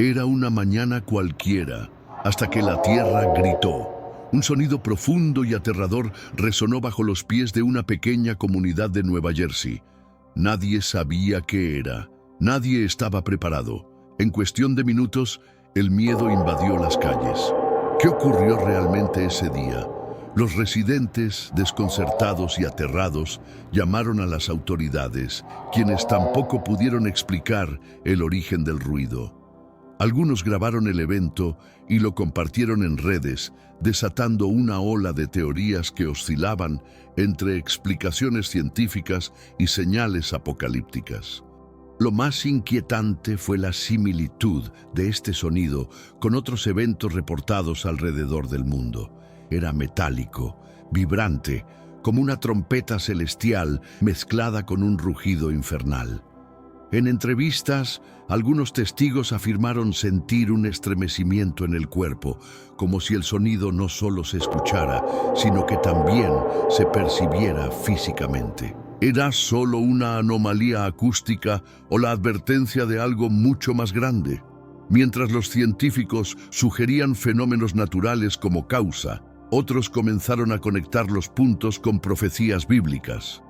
Era una mañana cualquiera, hasta que la tierra gritó. Un sonido profundo y aterrador resonó bajo los pies de una pequeña comunidad de Nueva Jersey. Nadie sabía qué era. Nadie estaba preparado. En cuestión de minutos, el miedo invadió las calles. ¿Qué ocurrió realmente ese día? Los residentes, desconcertados y aterrados, llamaron a las autoridades, quienes tampoco pudieron explicar el origen del ruido. Algunos grabaron el evento y lo compartieron en redes, desatando una ola de teorías que oscilaban entre explicaciones científicas y señales apocalípticas. Lo más inquietante fue la similitud de este sonido con otros eventos reportados alrededor del mundo. Era metálico, vibrante, como una trompeta celestial mezclada con un rugido infernal. En entrevistas, algunos testigos afirmaron sentir un estremecimiento en el cuerpo, como si el sonido no solo se escuchara, sino que también se percibiera físicamente. ¿Era solo una anomalía acústica o la advertencia de algo mucho más grande? Mientras los científicos sugerían fenómenos naturales como causa, otros comenzaron a conectar los puntos con profecías bíblicas.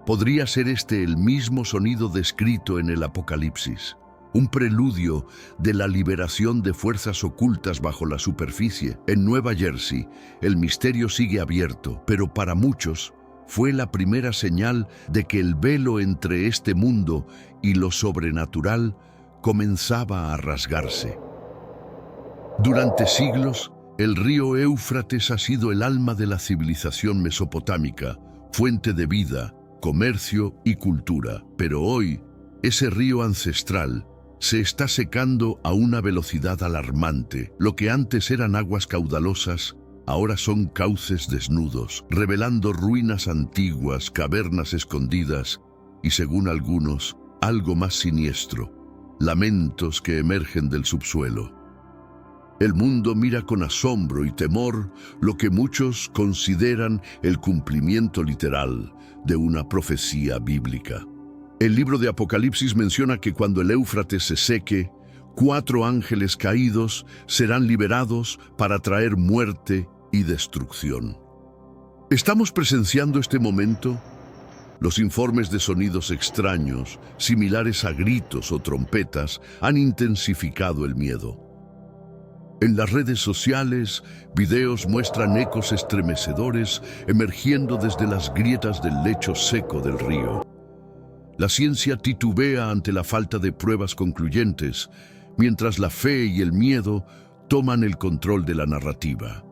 ¿Podría ser este el mismo sonido descrito en el Apocalipsis? Un preludio de la liberación de fuerzas ocultas bajo la superficie. En Nueva Jersey, el misterio sigue abierto, pero para muchos fue la primera señal de que el velo entre este mundo y lo sobrenatural comenzaba a rasgarse. Durante siglos, el río Éufrates ha sido el alma de la civilización mesopotámica, fuente de vida, comercio y cultura. Pero hoy, ese río ancestral se está secando a una velocidad alarmante. Lo que antes eran aguas caudalosas, ahora son cauces desnudos, revelando ruinas antiguas, cavernas escondidas y, según algunos, algo más siniestro, lamentos que emergen del subsuelo. El mundo mira con asombro y temor lo que muchos consideran el cumplimiento literal de una profecía bíblica. El libro de Apocalipsis menciona que cuando el Éufrates se seque, 4 ángeles caídos serán liberados para traer muerte y destrucción. ¿Estamos presenciando este momento? Los informes de sonidos extraños, similares a gritos o trompetas, han intensificado el miedo. En las redes sociales, videos muestran ecos estremecedores emergiendo desde las grietas del lecho seco del río. La ciencia titubea ante la falta de pruebas concluyentes, mientras la fe y el miedo toman el control de la narrativa.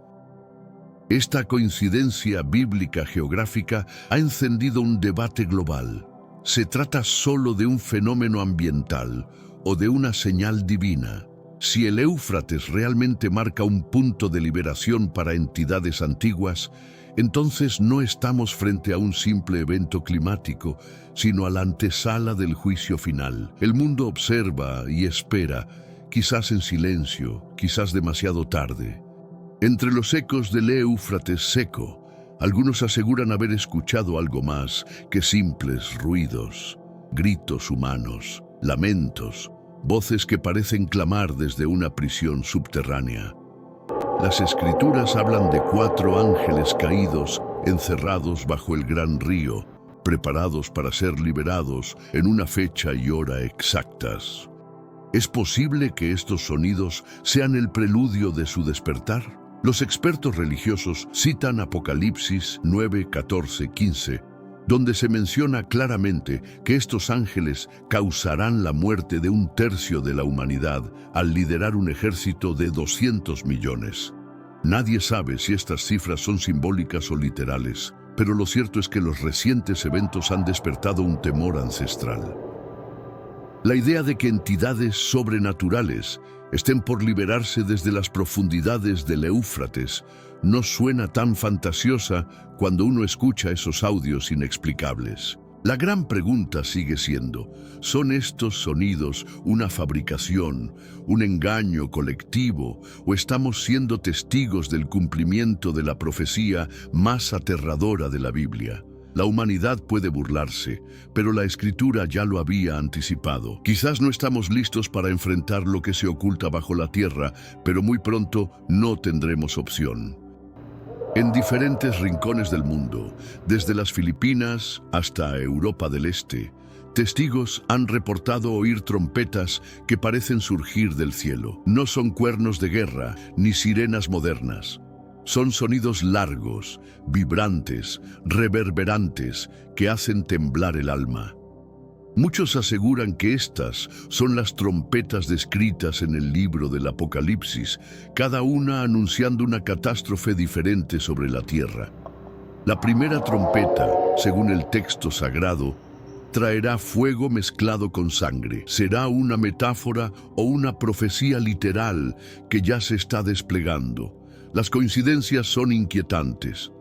Esta coincidencia bíblica geográfica ha encendido un debate global. ¿Se trata solo de un fenómeno ambiental o de una señal divina? Si el Éufrates realmente marca un punto de liberación para entidades antiguas, entonces no estamos frente a un simple evento climático, sino a la antesala del juicio final. El mundo observa y espera, quizás en silencio, quizás demasiado tarde. Entre los ecos del Éufrates seco, algunos aseguran haber escuchado algo más que simples ruidos, gritos humanos, lamentos, voces que parecen clamar desde una prisión subterránea. Las escrituras hablan de 4 ángeles caídos encerrados bajo el gran río, preparados para ser liberados en una fecha y hora exactas. ¿Es posible que estos sonidos sean el preludio de su despertar? Los expertos religiosos citan Apocalipsis 9, 14, 15, donde se menciona claramente que estos ángeles causarán la muerte de 1/3 de la humanidad al liderar un ejército de 200 millones. Nadie sabe si estas cifras son simbólicas o literales, pero lo cierto es que los recientes eventos han despertado un temor ancestral. La idea de que entidades sobrenaturales estén por liberarse desde las profundidades del Éufrates no suena tan fantasiosa cuando uno escucha esos audios inexplicables. La gran pregunta sigue siendo, ¿son estos sonidos una fabricación, un engaño colectivo, o estamos siendo testigos del cumplimiento de la profecía más aterradora de la Biblia? La humanidad puede burlarse, pero la Escritura ya lo había anticipado. Quizás no estamos listos para enfrentar lo que se oculta bajo la tierra, pero muy pronto no tendremos opción. En diferentes rincones del mundo, desde las Filipinas hasta Europa del Este, testigos han reportado oír trompetas que parecen surgir del cielo. No son cuernos de guerra ni sirenas modernas. Son sonidos largos, vibrantes, reverberantes, que hacen temblar el alma. Muchos aseguran que estas son las trompetas descritas en el libro del Apocalipsis, cada una anunciando una catástrofe diferente sobre la tierra. La primera trompeta, según el texto sagrado, traerá fuego mezclado con sangre. Será una metáfora o una profecía literal que ya se está desplegando. Las coincidencias son inquietantes.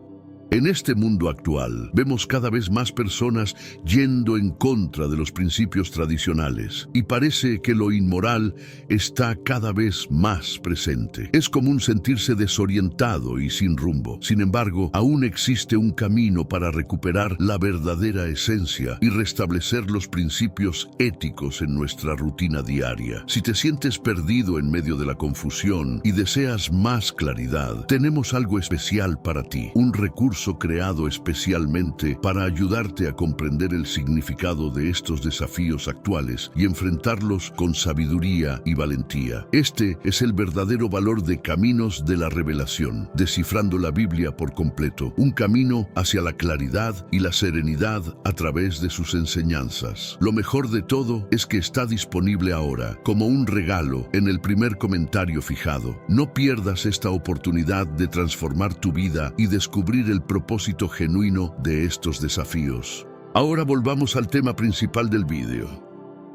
En este mundo actual, vemos cada vez más personas yendo en contra de los principios tradicionales y parece que lo inmoral está cada vez más presente. Es común sentirse desorientado y sin rumbo. Sin embargo, aún existe un camino para recuperar la verdadera esencia y restablecer los principios éticos en nuestra rutina diaria. Si te sientes perdido en medio de la confusión y deseas más claridad, tenemos algo especial para ti, un recurso creado especialmente para ayudarte a comprender el significado de estos desafíos actuales y enfrentarlos con sabiduría y valentía. Este es el verdadero valor de Caminos de la Revelación, descifrando la Biblia por completo, un camino hacia la claridad y la serenidad a través de sus enseñanzas. Lo mejor de todo es que está disponible ahora, como un regalo, en el primer comentario fijado. No pierdas esta oportunidad de transformar tu vida y descubrir el propósito genuino de estos desafíos. Ahora volvamos al tema principal del vídeo.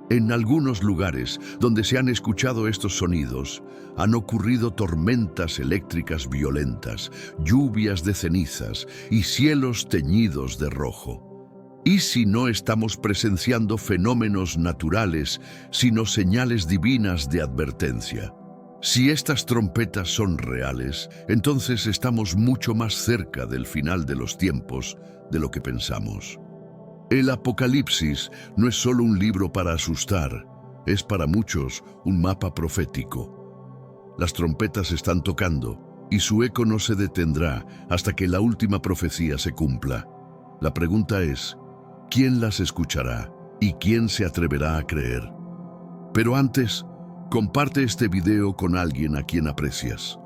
En algunos lugares donde se han escuchado estos sonidos, han ocurrido tormentas eléctricas violentas, lluvias de cenizas y cielos teñidos de rojo. ¿Y si no estamos presenciando fenómenos naturales, sino señales divinas de advertencia? Si estas trompetas son reales, entonces estamos mucho más cerca del final de los tiempos de lo que pensamos. El Apocalipsis no es solo un libro para asustar, es para muchos un mapa profético. Las trompetas están tocando y su eco no se detendrá hasta que la última profecía se cumpla. La pregunta es, ¿quién las escuchará y quién se atreverá a creer? Pero antes, comparte este video con alguien a quien aprecias.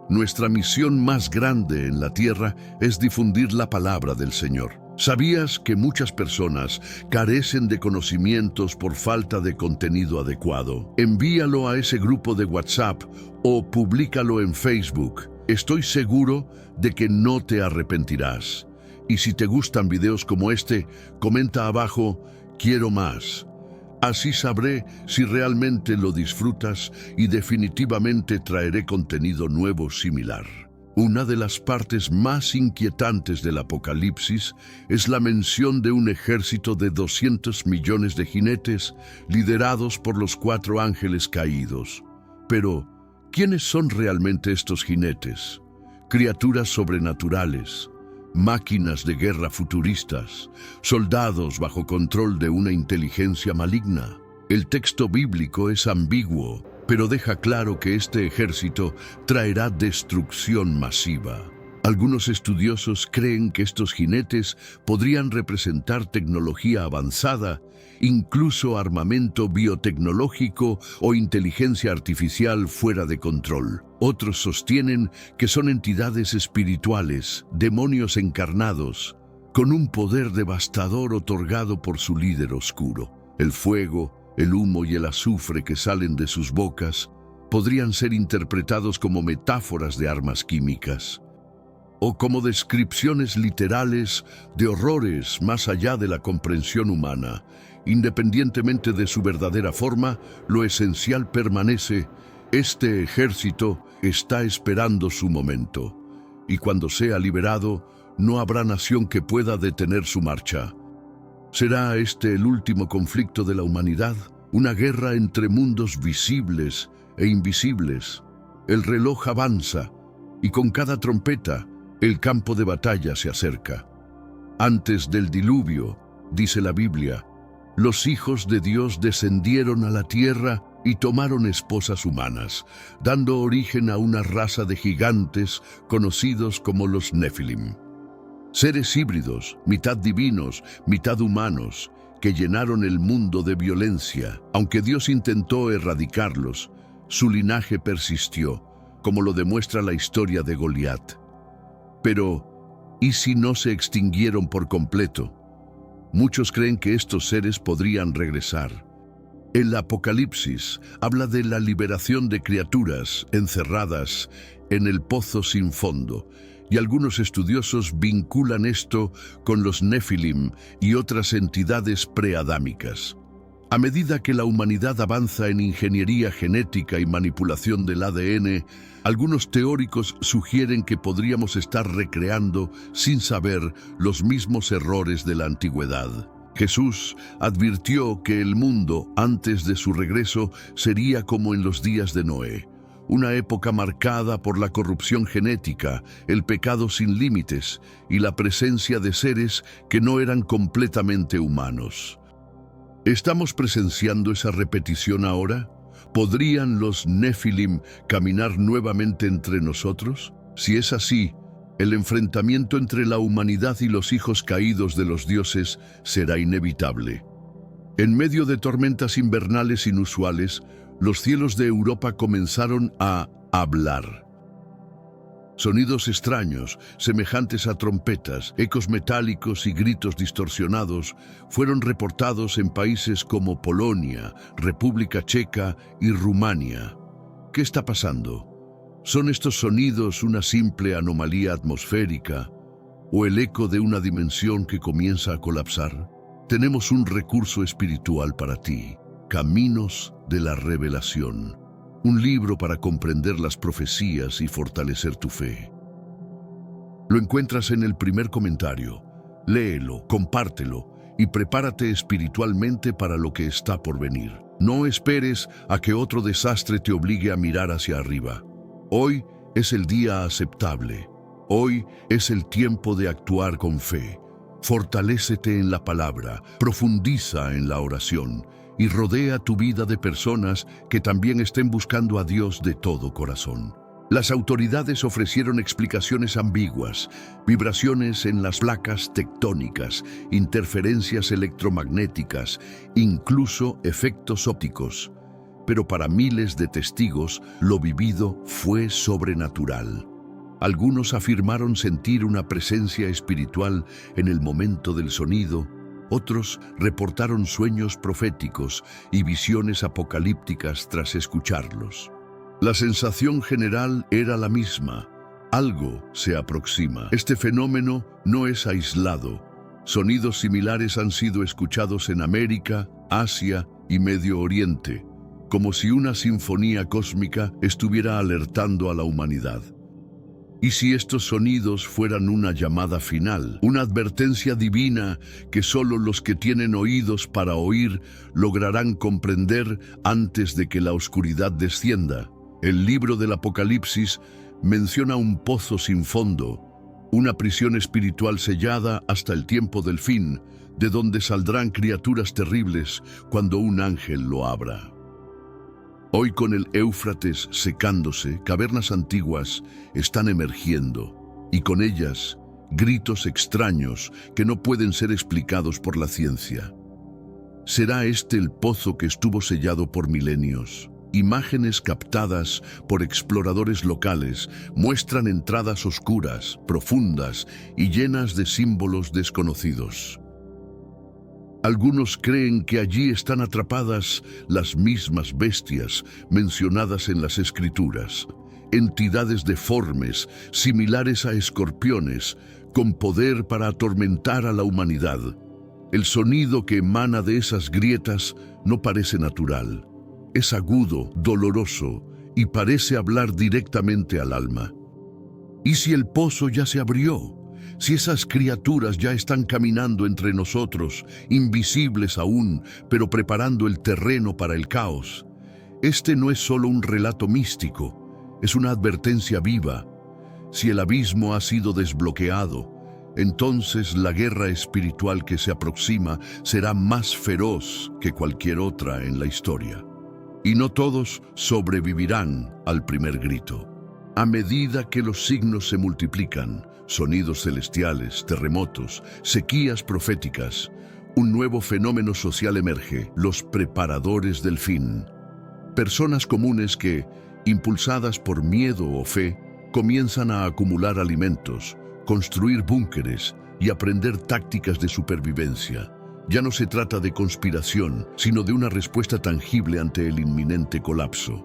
Nuestra misión más grande en la tierra es difundir la palabra del Señor. ¿Sabías que muchas personas carecen de conocimientos por falta de contenido adecuado? Envíalo a ese grupo de WhatsApp o públicalo en Facebook. Estoy seguro de que no te arrepentirás. Y si te gustan videos como este, comenta abajo, quiero más. Así sabré si realmente lo disfrutas y definitivamente traeré contenido nuevo similar. Una de las partes más inquietantes del Apocalipsis es la mención de un ejército de 200 millones de jinetes liderados por los 4 ángeles caídos. Pero, ¿quiénes son realmente estos jinetes? Criaturas sobrenaturales, máquinas de guerra futuristas, soldados bajo control de una inteligencia maligna. El texto bíblico es ambiguo, pero deja claro que este ejército traerá destrucción masiva. Algunos estudiosos creen que estos jinetes podrían representar tecnología avanzada, incluso armamento biotecnológico o inteligencia artificial fuera de control. Otros sostienen que son entidades espirituales, demonios encarnados, con un poder devastador otorgado por su líder oscuro. El fuego, el humo y el azufre que salen de sus bocas podrían ser interpretados como metáforas de armas químicas o como descripciones literales de horrores más allá de la comprensión humana. Independientemente de su verdadera forma, lo esencial permanece. Este ejército está esperando su momento, y cuando sea liberado, no habrá nación que pueda detener su marcha. ¿Será este el último conflicto de la humanidad? Una guerra entre mundos visibles e invisibles. El reloj avanza, y con cada trompeta, el campo de batalla se acerca. Antes del diluvio, dice la Biblia, los hijos de Dios descendieron a la tierra y tomaron esposas humanas, dando origen a una raza de gigantes conocidos como los Nefilim. Seres híbridos, mitad divinos, mitad humanos, que llenaron el mundo de violencia. Aunque Dios intentó erradicarlos, su linaje persistió, como lo demuestra la historia de Goliat. Pero, ¿y si no se extinguieron por completo? Muchos creen que estos seres podrían regresar. El Apocalipsis habla de la liberación de criaturas encerradas en el pozo sin fondo, y algunos estudiosos vinculan esto con los Nefilim y otras entidades preadámicas. A medida que la humanidad avanza en ingeniería genética y manipulación del ADN, algunos teóricos sugieren que podríamos estar recreando, sin saber, los mismos errores de la antigüedad. Jesús advirtió que el mundo, antes de su regreso, sería como en los días de Noé, una época marcada por la corrupción genética, el pecado sin límites y la presencia de seres que no eran completamente humanos. ¿Estamos presenciando esa repetición ahora? ¿Podrían los Nefilim caminar nuevamente entre nosotros? Si es así, el enfrentamiento entre la humanidad y los hijos caídos de los dioses será inevitable. En medio de tormentas invernales inusuales, los cielos de Europa comenzaron a hablar. Sonidos extraños, semejantes a trompetas, ecos metálicos y gritos distorsionados, fueron reportados en países como Polonia, República Checa y Rumania. ¿Qué está pasando? ¿Son estos sonidos una simple anomalía atmosférica o el eco de una dimensión que comienza a colapsar? Tenemos un recurso espiritual para ti, Caminos de la Revelación, un libro para comprender las profecías y fortalecer tu fe. Lo encuentras en el primer comentario. Léelo, compártelo y prepárate espiritualmente para lo que está por venir. No esperes a que otro desastre te obligue a mirar hacia arriba. Hoy es el día aceptable. Hoy es el tiempo de actuar con fe. Fortalécete en la palabra, profundiza en la oración y rodea tu vida de personas que también estén buscando a Dios de todo corazón. Las autoridades ofrecieron explicaciones ambiguas, vibraciones en las placas tectónicas, interferencias electromagnéticas, incluso efectos ópticos. Pero para miles de testigos, lo vivido fue sobrenatural. Algunos afirmaron sentir una presencia espiritual en el momento del sonido. Otros reportaron sueños proféticos y visiones apocalípticas tras escucharlos. La sensación general era la misma. Algo se aproxima. Este fenómeno no es aislado. Sonidos similares han sido escuchados en América, Asia y Medio Oriente, como si una sinfonía cósmica estuviera alertando a la humanidad. ¿Y si estos sonidos fueran una llamada final, una advertencia divina que solo los que tienen oídos para oír lograrán comprender antes de que la oscuridad descienda? El libro del Apocalipsis menciona un pozo sin fondo, una prisión espiritual sellada hasta el tiempo del fin, de donde saldrán criaturas terribles cuando un ángel lo abra. Hoy, con el Éufrates secándose, cavernas antiguas están emergiendo, y con ellas gritos extraños que no pueden ser explicados por la ciencia. ¿Será este el pozo que estuvo sellado por milenios? Imágenes captadas por exploradores locales muestran entradas oscuras, profundas y llenas de símbolos desconocidos. Algunos creen que allí están atrapadas las mismas bestias mencionadas en las Escrituras, entidades deformes, similares a escorpiones, con poder para atormentar a la humanidad. El sonido que emana de esas grietas no parece natural. Es agudo, doloroso y parece hablar directamente al alma. ¿Y si el pozo ya se abrió? Si esas criaturas ya están caminando entre nosotros, invisibles aún, pero preparando el terreno para el caos. Este no es solo un relato místico, es una advertencia viva. Si el abismo ha sido desbloqueado, Entonces la guerra espiritual que se aproxima será más feroz que cualquier otra en la historia. Y no todos sobrevivirán al primer grito. A medida que los signos se multiplican, sonidos celestiales, terremotos, sequías proféticas, un nuevo fenómeno social emerge: los preparadores del fin. Personas comunes que, impulsadas por miedo o fe, comienzan a acumular alimentos, construir búnkeres y aprender tácticas de supervivencia. Ya no se trata de conspiración, sino de una respuesta tangible ante el inminente colapso.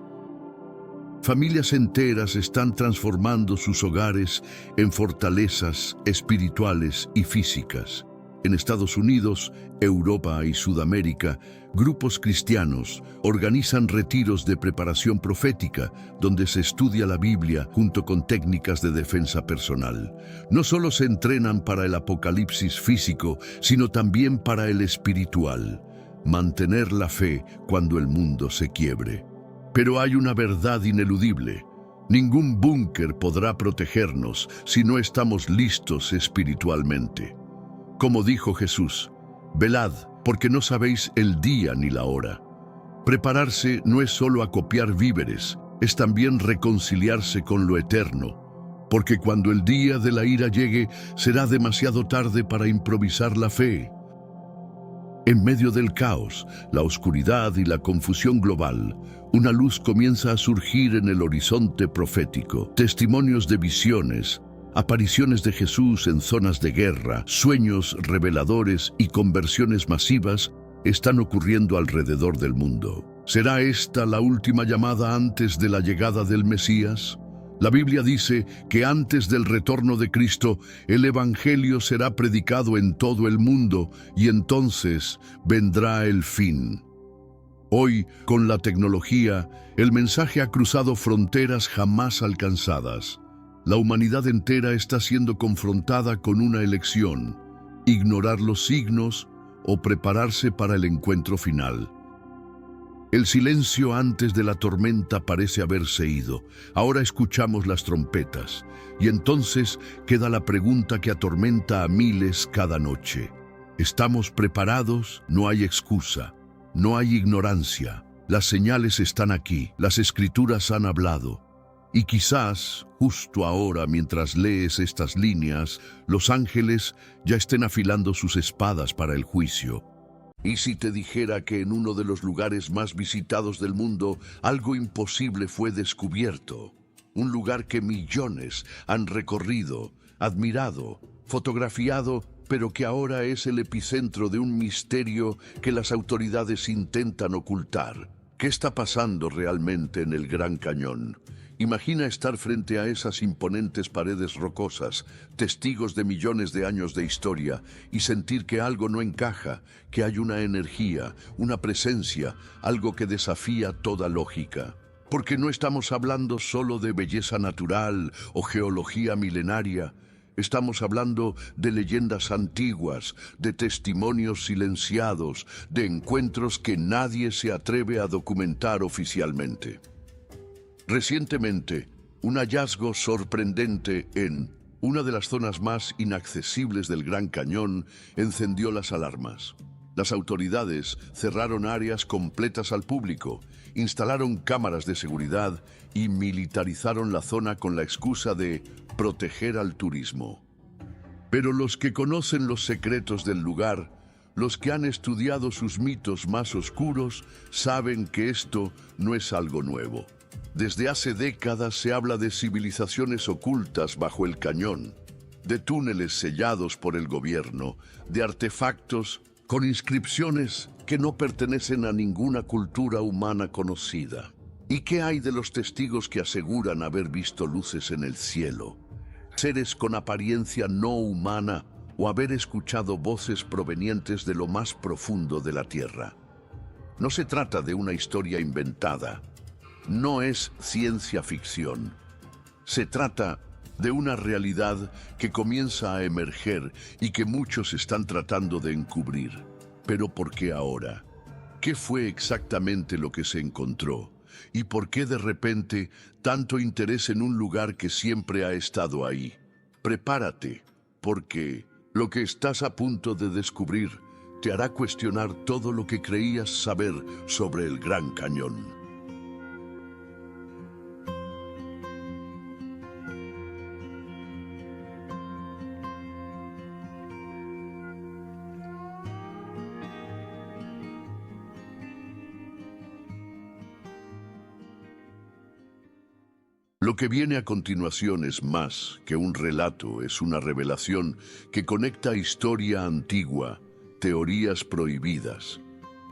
Familias enteras están transformando sus hogares en fortalezas espirituales y físicas. En Estados Unidos, Europa y Sudamérica, grupos cristianos organizan retiros de preparación profética donde se estudia la Biblia junto con técnicas de defensa personal. No solo se entrenan para el apocalipsis físico, sino también para el espiritual: mantener la fe cuando el mundo se quiebre. Pero hay una verdad ineludible: ningún búnker podrá protegernos si no estamos listos espiritualmente. Como dijo Jesús: velad, porque no sabéis el día ni la hora. Prepararse no es solo acopiar víveres, es también reconciliarse con lo eterno, porque cuando el día de la ira llegue, será demasiado tarde para improvisar la fe. En medio del caos, la oscuridad y la confusión global, una luz comienza a surgir en el horizonte profético. Testimonios de visiones, apariciones de Jesús en zonas de guerra, sueños reveladores y conversiones masivas están ocurriendo alrededor del mundo. ¿Será esta la última llamada antes de la llegada del Mesías? La Biblia dice que antes del retorno de Cristo, el Evangelio será predicado en todo el mundo y entonces vendrá el fin. Hoy, con la tecnología, el mensaje ha cruzado fronteras jamás alcanzadas. La humanidad entera está siendo confrontada con una elección: ignorar los signos o prepararse para el encuentro final. El silencio antes de la tormenta parece haberse ido. Ahora escuchamos las trompetas. Y entonces queda la pregunta que atormenta a miles cada noche. ¿Estamos preparados? No hay excusa. No hay ignorancia. Las señales están aquí. Las escrituras han hablado. Y quizás, justo ahora, mientras lees estas líneas, los ángeles ya estén afilando sus espadas para el juicio. ¿Y si te dijera que en uno de los lugares más visitados del mundo, algo imposible fue descubierto? Un lugar que millones han recorrido, admirado, fotografiado, pero que ahora es el epicentro de un misterio que las autoridades intentan ocultar. ¿Qué está pasando realmente en el Gran Cañón? Imagina estar frente a esas imponentes paredes rocosas, testigos de millones de años de historia, y sentir que algo no encaja, que hay una energía, una presencia, algo que desafía toda lógica. Porque no estamos hablando solo de belleza natural o geología milenaria. Estamos hablando de leyendas antiguas, de testimonios silenciados, de encuentros que nadie se atreve a documentar oficialmente. Recientemente, un hallazgo sorprendente en una de las zonas más inaccesibles del Gran Cañón encendió las alarmas. Las autoridades cerraron áreas completas al público, instalaron cámaras de seguridad y militarizaron la zona con la excusa de proteger al turismo. Pero los que conocen los secretos del lugar, los que han estudiado sus mitos más oscuros, saben que esto no es algo nuevo. Desde hace décadas se habla de civilizaciones ocultas bajo el cañón, de túneles sellados por el gobierno, de artefactos con inscripciones que no pertenecen a ninguna cultura humana conocida. ¿Y qué hay de los testigos que aseguran haber visto luces en el cielo, seres con apariencia no humana o haber escuchado voces provenientes de lo más profundo de la tierra? No se trata de una historia inventada. No es ciencia ficción. Se trata de una realidad que comienza a emerger y que muchos están tratando de encubrir. ¿Pero por qué ahora? ¿Qué fue exactamente lo que se encontró? ¿Y por qué de repente tanto interés en un lugar que siempre ha estado ahí? Prepárate, porque lo que estás a punto de descubrir te hará cuestionar todo lo que creías saber sobre el Gran Cañón. Lo que viene a continuación es más que un relato, es una revelación que conecta historia antigua, teorías prohibidas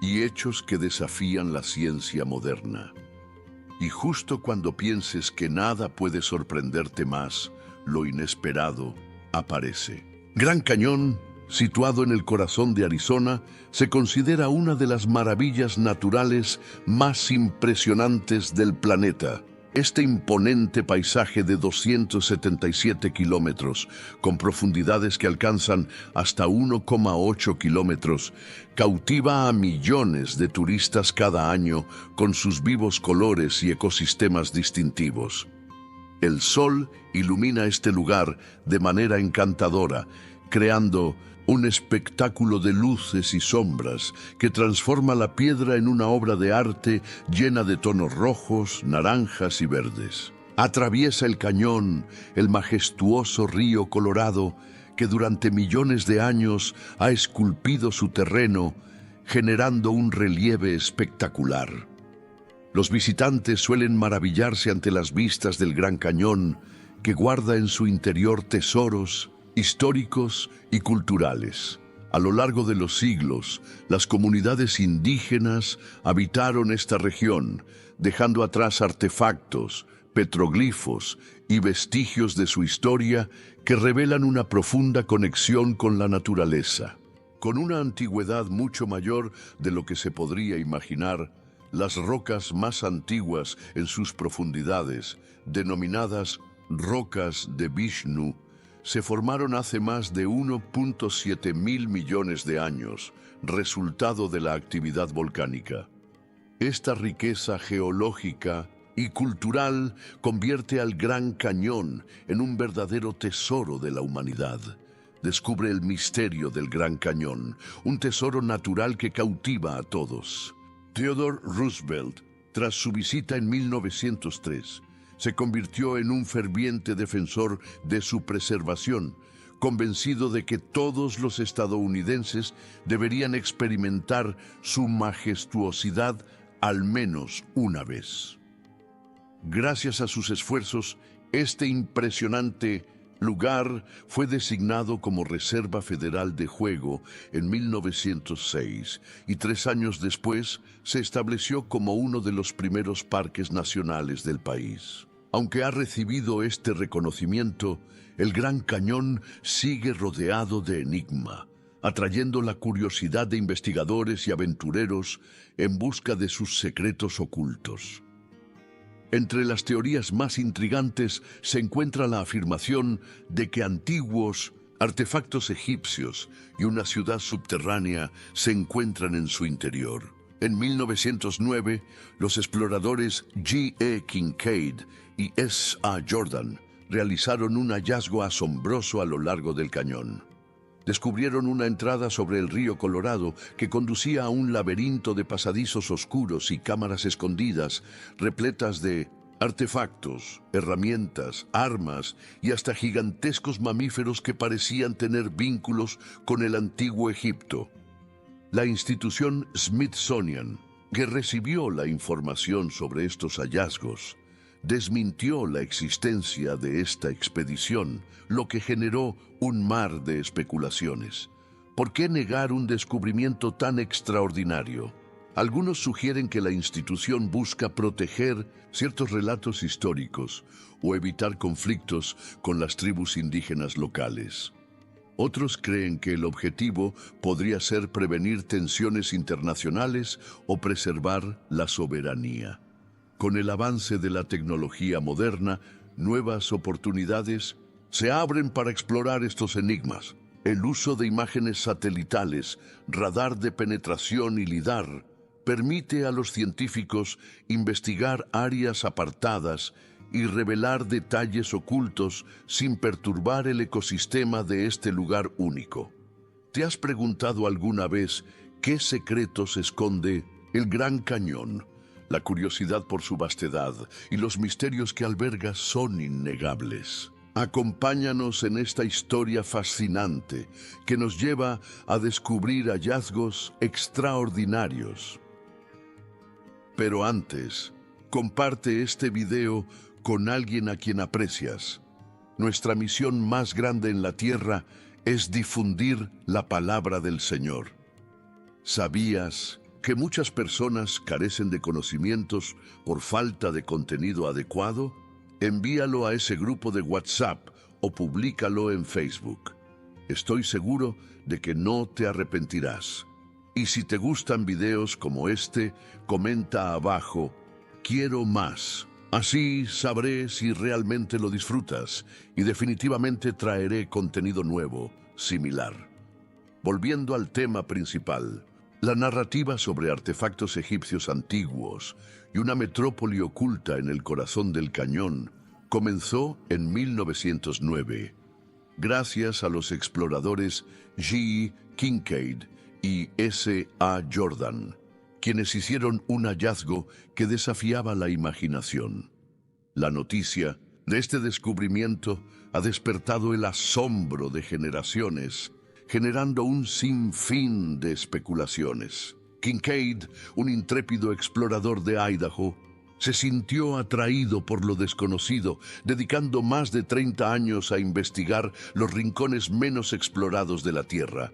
y hechos que desafían la ciencia moderna. Y justo cuando pienses que nada puede sorprenderte más, lo inesperado aparece. Gran Cañón, situado en el corazón de Arizona, se considera una de las maravillas naturales más impresionantes del planeta. Este imponente paisaje de 277 kilómetros, con profundidades que alcanzan hasta 1,8 kilómetros, cautiva a millones de turistas cada año con sus vivos colores y ecosistemas distintivos. El sol ilumina este lugar de manera encantadora, creando un espectáculo de luces y sombras que transforma la piedra en una obra de arte llena de tonos rojos, naranjas y verdes. Atraviesa el cañón el majestuoso río Colorado que durante millones de años ha esculpido su terreno, generando un relieve espectacular. Los visitantes suelen maravillarse ante las vistas del Gran Cañón, que guarda en su interior tesoros históricos y culturales. A lo largo de los siglos, las comunidades indígenas habitaron esta región, dejando atrás artefactos, petroglifos y vestigios de su historia que revelan una profunda conexión con la naturaleza. Con una antigüedad mucho mayor de lo que se podría imaginar, las rocas más antiguas en sus profundidades, denominadas rocas de Vishnu, se formaron hace más de 1,7 mil millones de años, resultado de la actividad volcánica. Esta riqueza geológica y cultural convierte al Gran Cañón en un verdadero tesoro de la humanidad. Descubre el misterio del Gran Cañón, un tesoro natural que cautiva a todos. Theodore Roosevelt, tras su visita en 1903, se convirtió en un ferviente defensor de su preservación, convencido de que todos los estadounidenses deberían experimentar su majestuosidad al menos una vez. Gracias a sus esfuerzos, este impresionante lugar fue designado como Reserva Federal de Juego en 1906 y 3 años después se estableció como uno de los primeros parques nacionales del país. Aunque ha recibido este reconocimiento, el Gran Cañón sigue rodeado de enigma, atrayendo la curiosidad de investigadores y aventureros en busca de sus secretos ocultos. Entre las teorías más intrigantes se encuentra la afirmación de que antiguos artefactos egipcios y una ciudad subterránea se encuentran en su interior. En 1909, los exploradores G. Kincaid y S. Jordan realizaron un hallazgo asombroso a lo largo del cañón. Descubrieron una entrada sobre el río Colorado que conducía a un laberinto de pasadizos oscuros y cámaras escondidas, repletas de artefactos, herramientas, armas y hasta gigantescos mamíferos que parecían tener vínculos con el antiguo Egipto. La institución Smithsonian, que recibió la información sobre estos hallazgos, desmintió la existencia de esta expedición, lo que generó un mar de especulaciones. ¿Por qué negar un descubrimiento tan extraordinario? Algunos sugieren que la institución busca proteger ciertos relatos históricos o evitar conflictos con las tribus indígenas locales. Otros creen que el objetivo podría ser prevenir tensiones internacionales o preservar la soberanía. Con el avance de la tecnología moderna, nuevas oportunidades se abren para explorar estos enigmas. El uso de imágenes satelitales, radar de penetración y lidar permite a los científicos investigar áreas apartadas y revelar detalles ocultos sin perturbar el ecosistema de este lugar único. ¿Te has preguntado alguna vez qué secretos esconde el Gran Cañón? La curiosidad por su vastedad y los misterios que alberga son innegables. Acompáñanos en esta historia fascinante que nos lleva a descubrir hallazgos extraordinarios. Pero antes, comparte este video con alguien a quien aprecias. Nuestra misión más grande en la tierra es difundir la palabra del Señor. ¿Sabías que muchas personas carecen de conocimientos por falta de contenido adecuado? Envíalo a ese grupo de WhatsApp o públicalo en Facebook. Estoy seguro de que no te arrepentirás. Y si te gustan videos como este, comenta abajo, "Quiero más". Así sabré si realmente lo disfrutas y definitivamente traeré contenido nuevo, similar. Volviendo al tema principal, la narrativa sobre artefactos egipcios antiguos y una metrópoli oculta en el corazón del cañón comenzó en 1909, gracias a los exploradores G. Kincaid y S. A. Jordan, quienes hicieron un hallazgo que desafiaba la imaginación. La noticia de este descubrimiento ha despertado el asombro de generaciones, generando un sinfín de especulaciones. Kincaid, un intrépido explorador de Idaho, se sintió atraído por lo desconocido, dedicando más de 30 años a investigar los rincones menos explorados de la Tierra.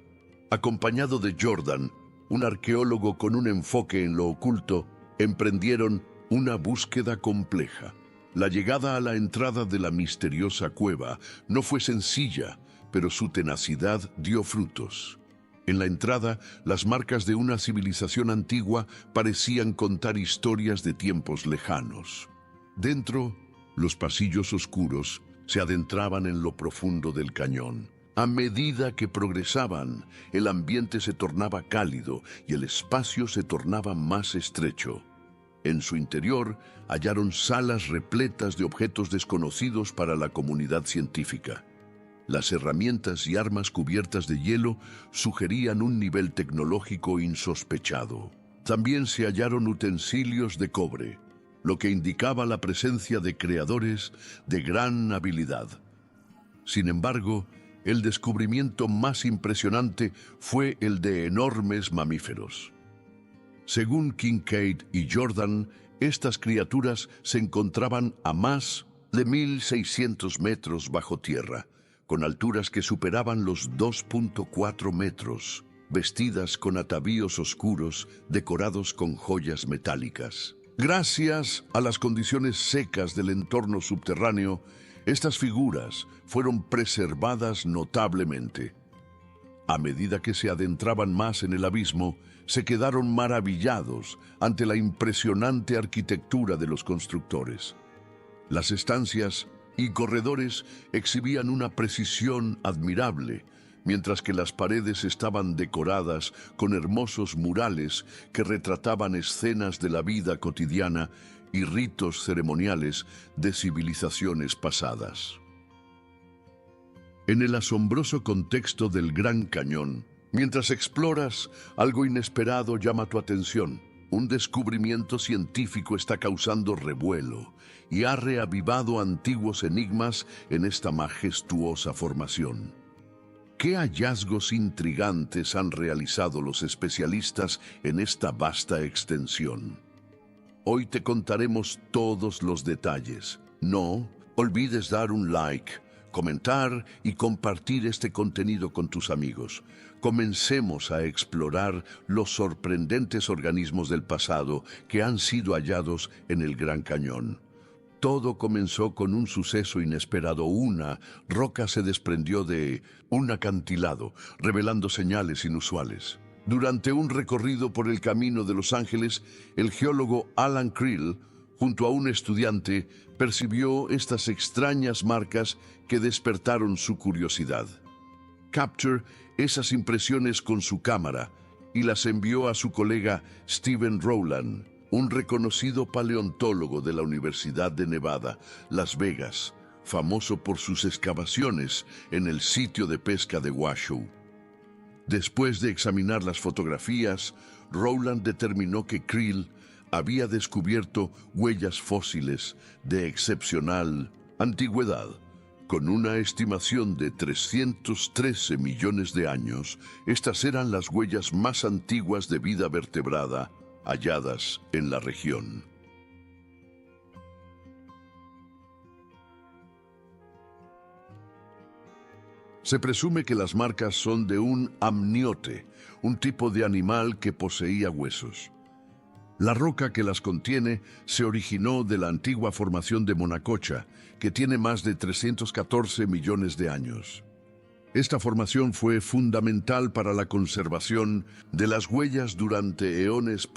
Acompañado de Jordan, un arqueólogo con un enfoque en lo oculto, emprendieron una búsqueda compleja. La llegada a la entrada de la misteriosa cueva no fue sencilla, pero su tenacidad dio frutos. En la entrada, las marcas de una civilización antigua parecían contar historias de tiempos lejanos. Dentro, los pasillos oscuros se adentraban en lo profundo del cañón. A medida que progresaban, el ambiente se tornaba cálido y el espacio se tornaba más estrecho. En su interior, hallaron salas repletas de objetos desconocidos para la comunidad científica. Las herramientas y armas cubiertas de hielo sugerían un nivel tecnológico insospechado. También se hallaron utensilios de cobre, lo que indicaba la presencia de creadores de gran habilidad. Sin embargo, el descubrimiento más impresionante fue el de enormes mamíferos. Según Kincaid y Jordan, estas criaturas se encontraban a más de 1.600 metros bajo tierra, con alturas que superaban los 2.4 metros, vestidas con atavíos oscuros decorados con joyas metálicas. Gracias a las condiciones secas del entorno subterráneo, estas figuras fueron preservadas notablemente. A medida que se adentraban más en el abismo, se quedaron maravillados ante la impresionante arquitectura de los constructores. Las estancias y corredores exhibían una precisión admirable, mientras que las paredes estaban decoradas con hermosos murales que retrataban escenas de la vida cotidiana y ritos ceremoniales de civilizaciones pasadas. En el asombroso contexto del Gran Cañón, mientras exploras, algo inesperado llama tu atención. Un descubrimiento científico está causando revuelo y ha reavivado antiguos enigmas en esta majestuosa formación. ¿Qué hallazgos intrigantes han realizado los especialistas en esta vasta extensión? Hoy te contaremos todos los detalles. No olvides dar un like, comentar y compartir este contenido con tus amigos. Comencemos a explorar los sorprendentes organismos del pasado que han sido hallados en el Gran Cañón. Todo comenzó con un suceso inesperado. Una roca se desprendió de un acantilado, revelando señales inusuales. Durante un recorrido por el Camino de Los Ángeles, el geólogo Alan Creel, junto a un estudiante, percibió estas extrañas marcas que despertaron su curiosidad. Capture esas impresiones con su cámara y las envió a su colega Stephen Rowland, un reconocido paleontólogo de la Universidad de Nevada, Las Vegas, famoso por sus excavaciones en el sitio de pesca de Washoe. Después de examinar las fotografías, Rowland determinó que Creel había descubierto huellas fósiles de excepcional antigüedad. Con una estimación de 313 millones de años, estas eran las huellas más antiguas de vida vertebrada halladas en la región. Se presume que las marcas son de un amniote, un tipo de animal que poseía huesos. La roca que las contiene se originó de la antigua formación de Monacocha, que tiene más de 314 millones de años. Esta formación fue fundamental para la conservación de las huellas durante eones.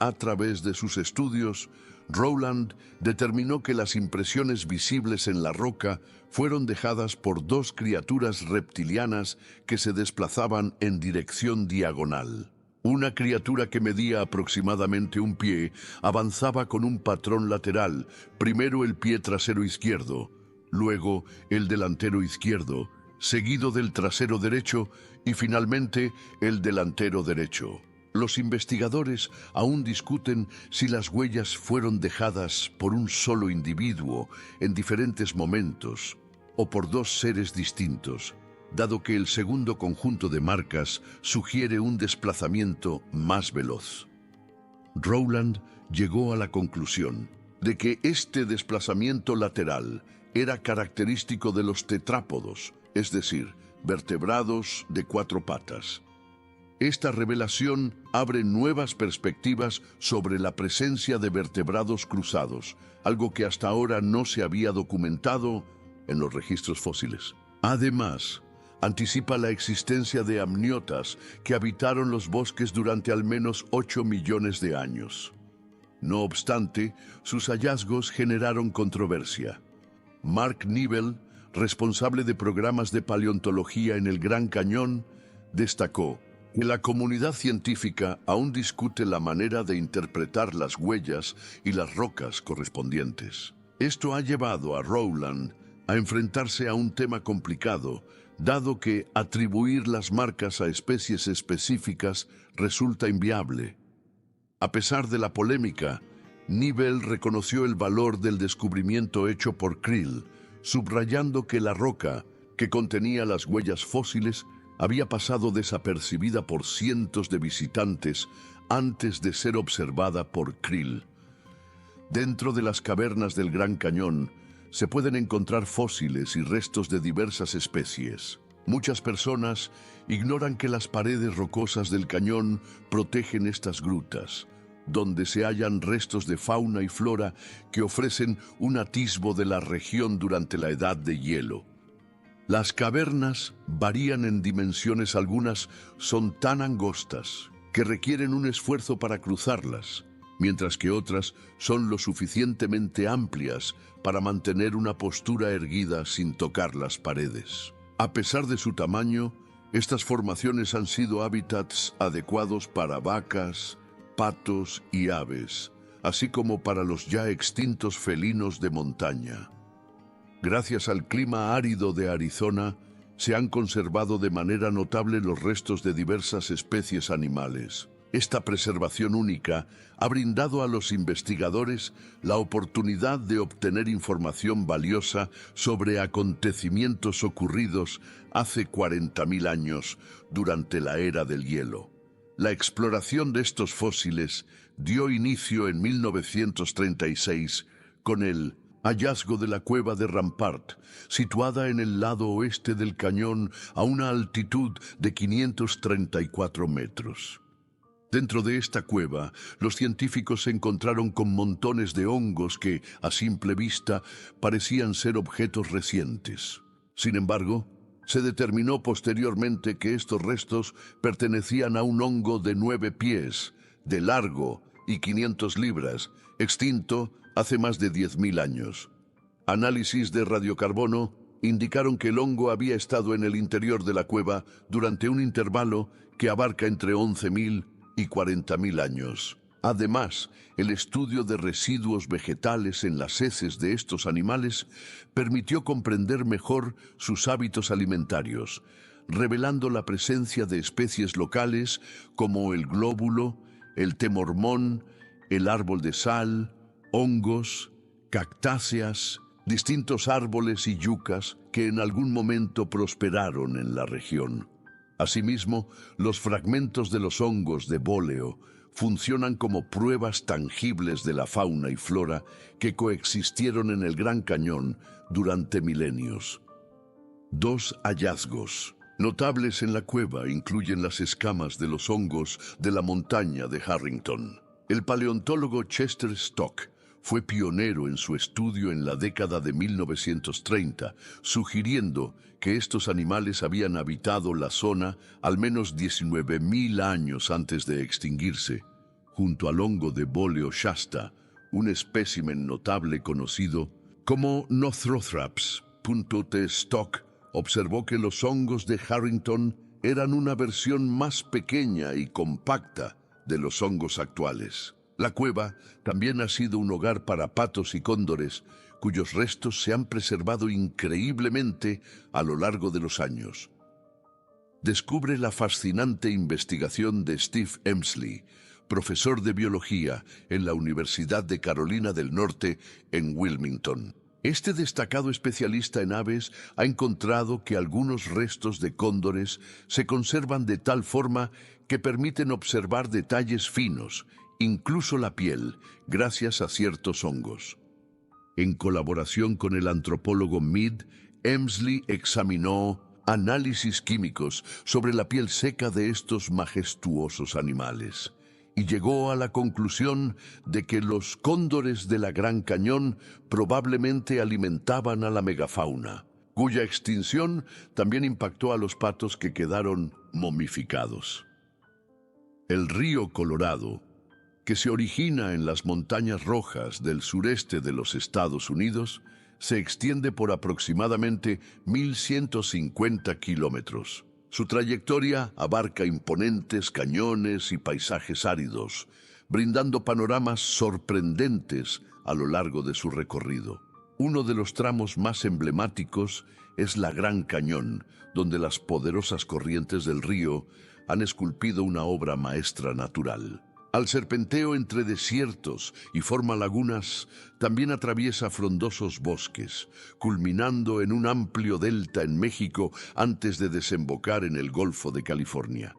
A través de sus estudios, Rowland determinó que las impresiones visibles en la roca fueron dejadas por dos criaturas reptilianas que se desplazaban en dirección diagonal. Una criatura que medía aproximadamente un pie avanzaba con un patrón lateral, primero el pie trasero izquierdo, luego el delantero izquierdo, seguido del trasero derecho y finalmente el delantero derecho. Los investigadores aún discuten si las huellas fueron dejadas por un solo individuo en diferentes momentos o por dos seres distintos, dado que el segundo conjunto de marcas sugiere un desplazamiento más veloz. Rowland llegó a la conclusión de que este desplazamiento lateral era característico de los tetrápodos, es decir, vertebrados de cuatro patas. Esta revelación abre nuevas perspectivas sobre la presencia de vertebrados cruzados, algo que hasta ahora no se había documentado en los registros fósiles. Además, anticipa la existencia de amniotas que habitaron los bosques durante al menos 8 millones de años. No obstante, sus hallazgos generaron controversia. Mark Nivel, responsable de programas de paleontología en el Gran Cañón, destacó que la comunidad científica aún discute la manera de interpretar las huellas y las rocas correspondientes. Esto ha llevado a Rowland a enfrentarse a un tema complicado, dado que atribuir las marcas a especies específicas resulta inviable. A pesar de la polémica, Nivel reconoció el valor del descubrimiento hecho por Creel, subrayando que la roca, que contenía las huellas fósiles, había pasado desapercibida por cientos de visitantes antes de ser observada por Creel. Dentro de las cavernas del Gran Cañón se pueden encontrar fósiles y restos de diversas especies. Muchas personas ignoran que las paredes rocosas del cañón protegen estas grutas, donde se hallan restos de fauna y flora que ofrecen un atisbo de la región durante la edad de hielo. Las cavernas varían en dimensiones, algunas son tan angostas que requieren un esfuerzo para cruzarlas, mientras que otras son lo suficientemente amplias para mantener una postura erguida sin tocar las paredes. A pesar de su tamaño, estas formaciones han sido hábitats adecuados para vacas, patos y aves, así como para los ya extintos felinos de montaña. Gracias al clima árido de Arizona, se han conservado de manera notable los restos de diversas especies animales. Esta preservación única ha brindado a los investigadores la oportunidad de obtener información valiosa sobre acontecimientos ocurridos hace 40.000 años durante la era del hielo. La exploración de estos fósiles dio inicio en 1936 con el hallazgo de la cueva de Rampart, situada en el lado oeste del cañón a una altitud de 534 metros. Dentro de esta cueva, los científicos se encontraron con montones de hongos que, a simple vista, parecían ser objetos recientes. Sin embargo, se determinó posteriormente que estos restos pertenecían a un hongo de 9 pies, de largo y 500 libras, extinto hace más de 10.000 años. Análisis de radiocarbono indicaron que el hongo había estado en el interior de la cueva durante un intervalo que abarca entre 11.000 y 40.000 años. Además, el estudio de residuos vegetales en las heces de estos animales permitió comprender mejor sus hábitos alimentarios, revelando la presencia de especies locales como el glóbulo, el té mormón, el árbol de sal, hongos, cactáceas, distintos árboles y yucas que en algún momento prosperaron en la región. Asimismo, los fragmentos de los hongos de bóleo funcionan como pruebas tangibles de la fauna y flora que coexistieron en el Gran Cañón durante milenios. Dos hallazgos notables en la cueva incluyen las escamas de los hongos de la montaña de Harrington. El paleontólogo Chester Stock fue pionero en su estudio en la década de 1930, sugiriendo que estos animales habían habitado la zona al menos 19.000 años antes de extinguirse, junto al hongo de bóleo Shasta, un espécimen notable conocido como Nothothraps. T. Stock observó que los hongos de Harrington eran una versión más pequeña y compacta de los hongos actuales. La cueva también ha sido un hogar para patos y cóndores, cuyos restos se han preservado increíblemente a lo largo de los años. Descubre la fascinante investigación de Steve Emsley, profesor de biología en la Universidad de Carolina del Norte en Wilmington. Este destacado especialista en aves ha encontrado que algunos restos de cóndores se conservan de tal forma que permiten observar detalles finos, incluso la piel, gracias a ciertos hongos. En colaboración con el antropólogo Mead, Emsley examinó análisis químicos sobre la piel seca de estos majestuosos animales y llegó a la conclusión de que los cóndores de la Gran Cañón probablemente alimentaban a la megafauna, cuya extinción también impactó a los patos que quedaron momificados. El río Colorado, que se origina en las montañas rojas del sureste de los Estados Unidos, se extiende por aproximadamente 1.150 kilómetros. Su trayectoria abarca imponentes cañones y paisajes áridos, brindando panoramas sorprendentes a lo largo de su recorrido. Uno de los tramos más emblemáticos es la Gran Cañón, donde las poderosas corrientes del río han esculpido una obra maestra natural. Al serpenteo entre desiertos y forma lagunas, también atraviesa frondosos bosques, culminando en un amplio delta en México antes de desembocar en el Golfo de California.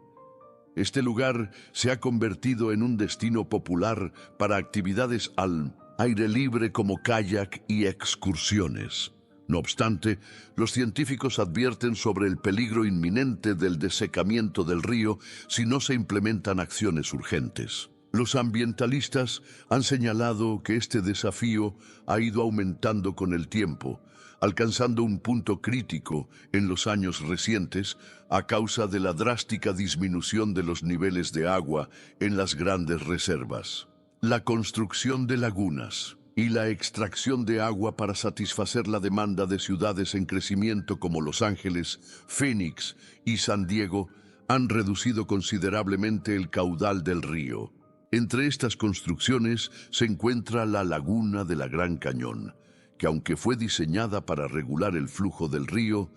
Este lugar se ha convertido en un destino popular para actividades al aire libre como kayak y excursiones. No obstante, los científicos advierten sobre el peligro inminente del desecamiento del río si no se implementan acciones urgentes. Los ambientalistas han señalado que este desafío ha ido aumentando con el tiempo, alcanzando un punto crítico en los años recientes a causa de la drástica disminución de los niveles de agua en las grandes reservas. La construcción de lagunas y la extracción de agua para satisfacer la demanda de ciudades en crecimiento como Los Ángeles, Phoenix y San Diego han reducido considerablemente el caudal del río. Entre estas construcciones se encuentra la laguna de la Gran Cañón, que aunque fue diseñada para regular el flujo del río,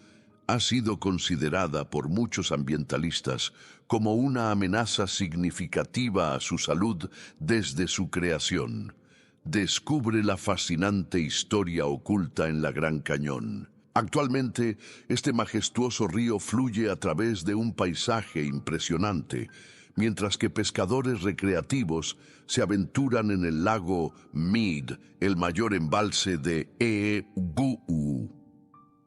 ha sido considerada por muchos ambientalistas como una amenaza significativa a su salud desde su creación. Descubre la fascinante historia oculta en la Gran Cañón. Actualmente, este majestuoso río fluye a través de un paisaje impresionante, mientras que pescadores recreativos se aventuran en el lago Mead, el mayor embalse de Euguu.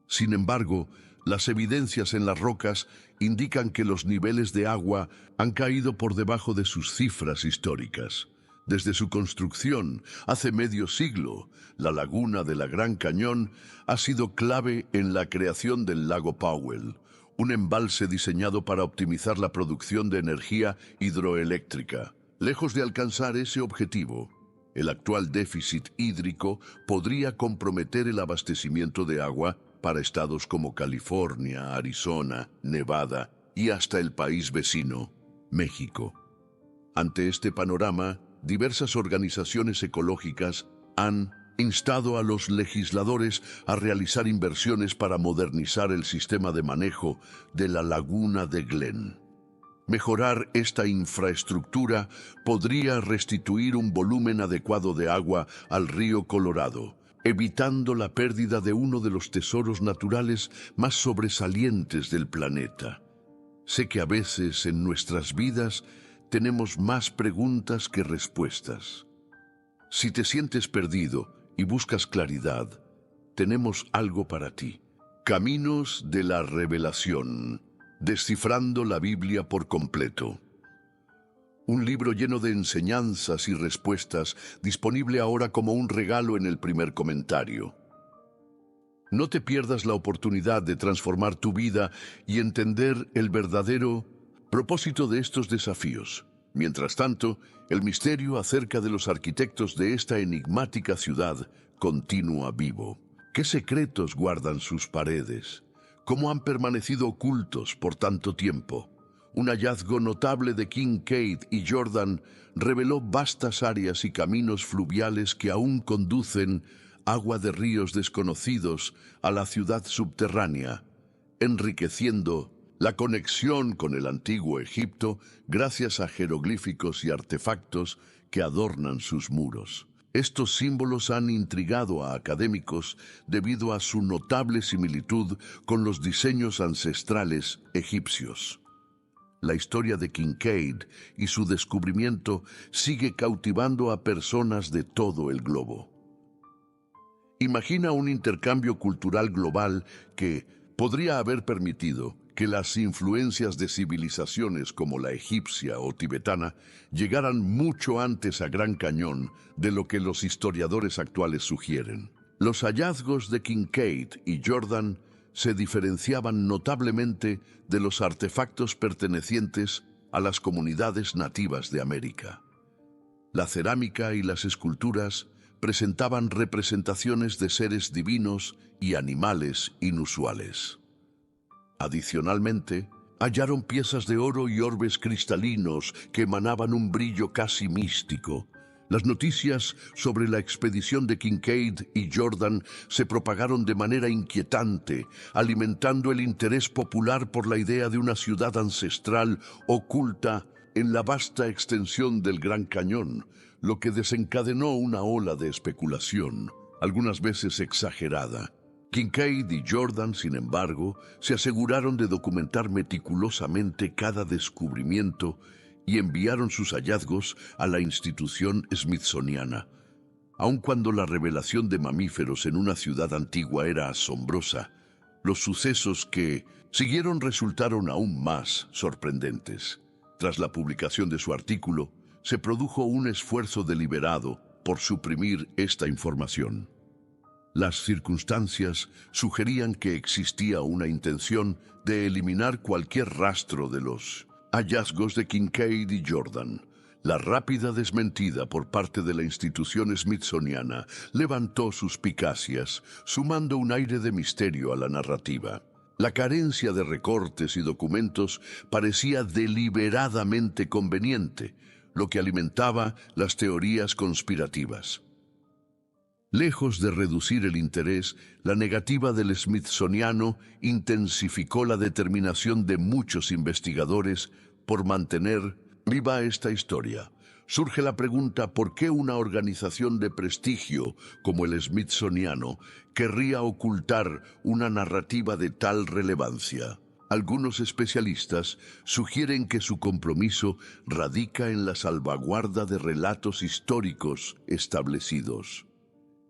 Sin embargo, las evidencias en las rocas indican que los niveles de agua han caído por debajo de sus cifras históricas. Desde su construcción, hace medio siglo, la laguna de la Gran Cañón ha sido clave en la creación del lago Powell, un embalse diseñado para optimizar la producción de energía hidroeléctrica. Lejos de alcanzar ese objetivo, el actual déficit hídrico podría comprometer el abastecimiento de agua para estados como California, Arizona, Nevada y hasta el país vecino, México. Ante este panorama, diversas organizaciones ecológicas han instado a los legisladores a realizar inversiones para modernizar el sistema de manejo de la laguna de Glen. Mejorar esta infraestructura podría restituir un volumen adecuado de agua al río Colorado, evitando la pérdida de uno de los tesoros naturales más sobresalientes del planeta. Sé que a veces en nuestras vidas tenemos más preguntas que respuestas. Si te sientes perdido y buscas claridad, tenemos algo para ti. Caminos de la Revelación. Descifrando la Biblia por completo. Un libro lleno de enseñanzas y respuestas, disponible ahora como un regalo en el primer comentario. No te pierdas la oportunidad de transformar tu vida y entender el verdadero propósito de estos desafíos. Mientras tanto, el misterio acerca de los arquitectos de esta enigmática ciudad continúa vivo. ¿Qué secretos guardan sus paredes? ¿Cómo han permanecido ocultos por tanto tiempo? Un hallazgo notable de Kincaid y Jordan reveló vastas áreas y caminos fluviales que aún conducen agua de ríos desconocidos a la ciudad subterránea, enriqueciendo la conexión con el antiguo Egipto gracias a jeroglíficos y artefactos que adornan sus muros. Estos símbolos han intrigado a académicos debido a su notable similitud con los diseños ancestrales egipcios. La historia de Kincaid y su descubrimiento sigue cautivando a personas de todo el globo. Imagina un intercambio cultural global que podría haber permitido que las influencias de civilizaciones como la egipcia o tibetana llegaran mucho antes a Gran Cañón de lo que los historiadores actuales sugieren. Los hallazgos de Kincaid y Jordan se diferenciaban notablemente de los artefactos pertenecientes a las comunidades nativas de América. La cerámica y las esculturas presentaban representaciones de seres divinos y animales inusuales. Adicionalmente, hallaron piezas de oro y orbes cristalinos que emanaban un brillo casi místico. Las noticias sobre la expedición de Kincaid y Jordan se propagaron de manera inquietante, alimentando el interés popular por la idea de una ciudad ancestral oculta en la vasta extensión del Gran Cañón, lo que desencadenó una ola de especulación, algunas veces exagerada. Kincaid y Jordan, sin embargo, se aseguraron de documentar meticulosamente cada descubrimiento y enviaron sus hallazgos a la institución smithsoniana. Aun cuando la revelación de mamíferos en una ciudad antigua era asombrosa, los sucesos que siguieron resultaron aún más sorprendentes. Tras la publicación de su artículo, se produjo un esfuerzo deliberado por suprimir esta información. Las circunstancias sugerían que existía una intención de eliminar cualquier rastro de los hallazgos de Kincaid y Jordan. La rápida desmentida por parte de la institución smithsoniana levantó suspicacias, sumando un aire de misterio a la narrativa. La carencia de recortes y documentos parecía deliberadamente conveniente, lo que alimentaba las teorías conspirativas. Lejos de reducir el interés, la negativa del smithsoniano intensificó la determinación de muchos investigadores por mantener viva esta historia. Surge la pregunta ¿por qué una organización de prestigio como el Smithsoniano querría ocultar una narrativa de tal relevancia? Algunos especialistas sugieren que su compromiso radica en la salvaguarda de relatos históricos establecidos.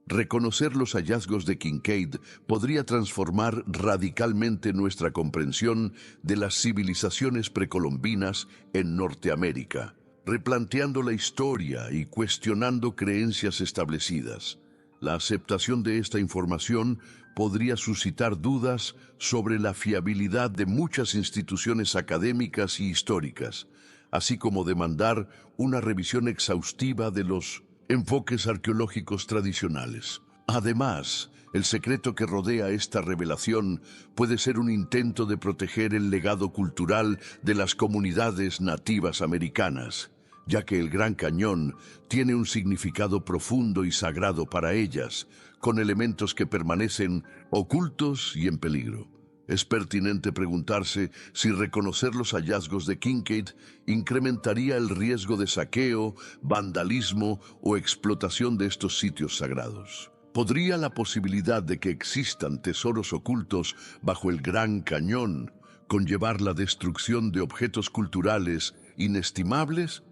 Reconocer los hallazgos de Kincaid podría transformar radicalmente nuestra comprensión de las civilizaciones precolombinas en Norteamérica, replanteando la historia y cuestionando creencias establecidas. La aceptación de esta información podría suscitar dudas sobre la fiabilidad de muchas instituciones académicas y históricas, así como demandar una revisión exhaustiva de los enfoques arqueológicos tradicionales. Además, el secreto que rodea esta revelación puede ser un intento de proteger el legado cultural de las comunidades nativas americanas, ya que el Gran Cañón tiene un significado profundo y sagrado para ellas, con elementos que permanecen ocultos y en peligro. Es pertinente preguntarse si reconocer los hallazgos de Kincaid incrementaría el riesgo de saqueo, vandalismo o explotación de estos sitios sagrados. ¿Podría la posibilidad de que existan tesoros ocultos bajo el Gran Cañón conllevar la destrucción de objetos culturales inestimables?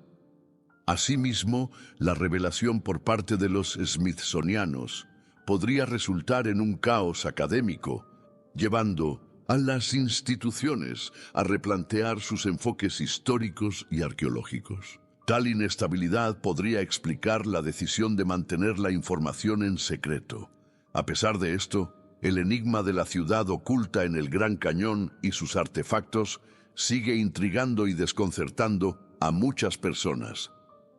Asimismo, la revelación por parte de los smithsonianos podría resultar en un caos académico, llevando a las instituciones a replantear sus enfoques históricos y arqueológicos. Tal inestabilidad podría explicar la decisión de mantener la información en secreto. A pesar de esto, el enigma de la ciudad oculta en el Gran Cañón y sus artefactos sigue intrigando y desconcertando a muchas personas,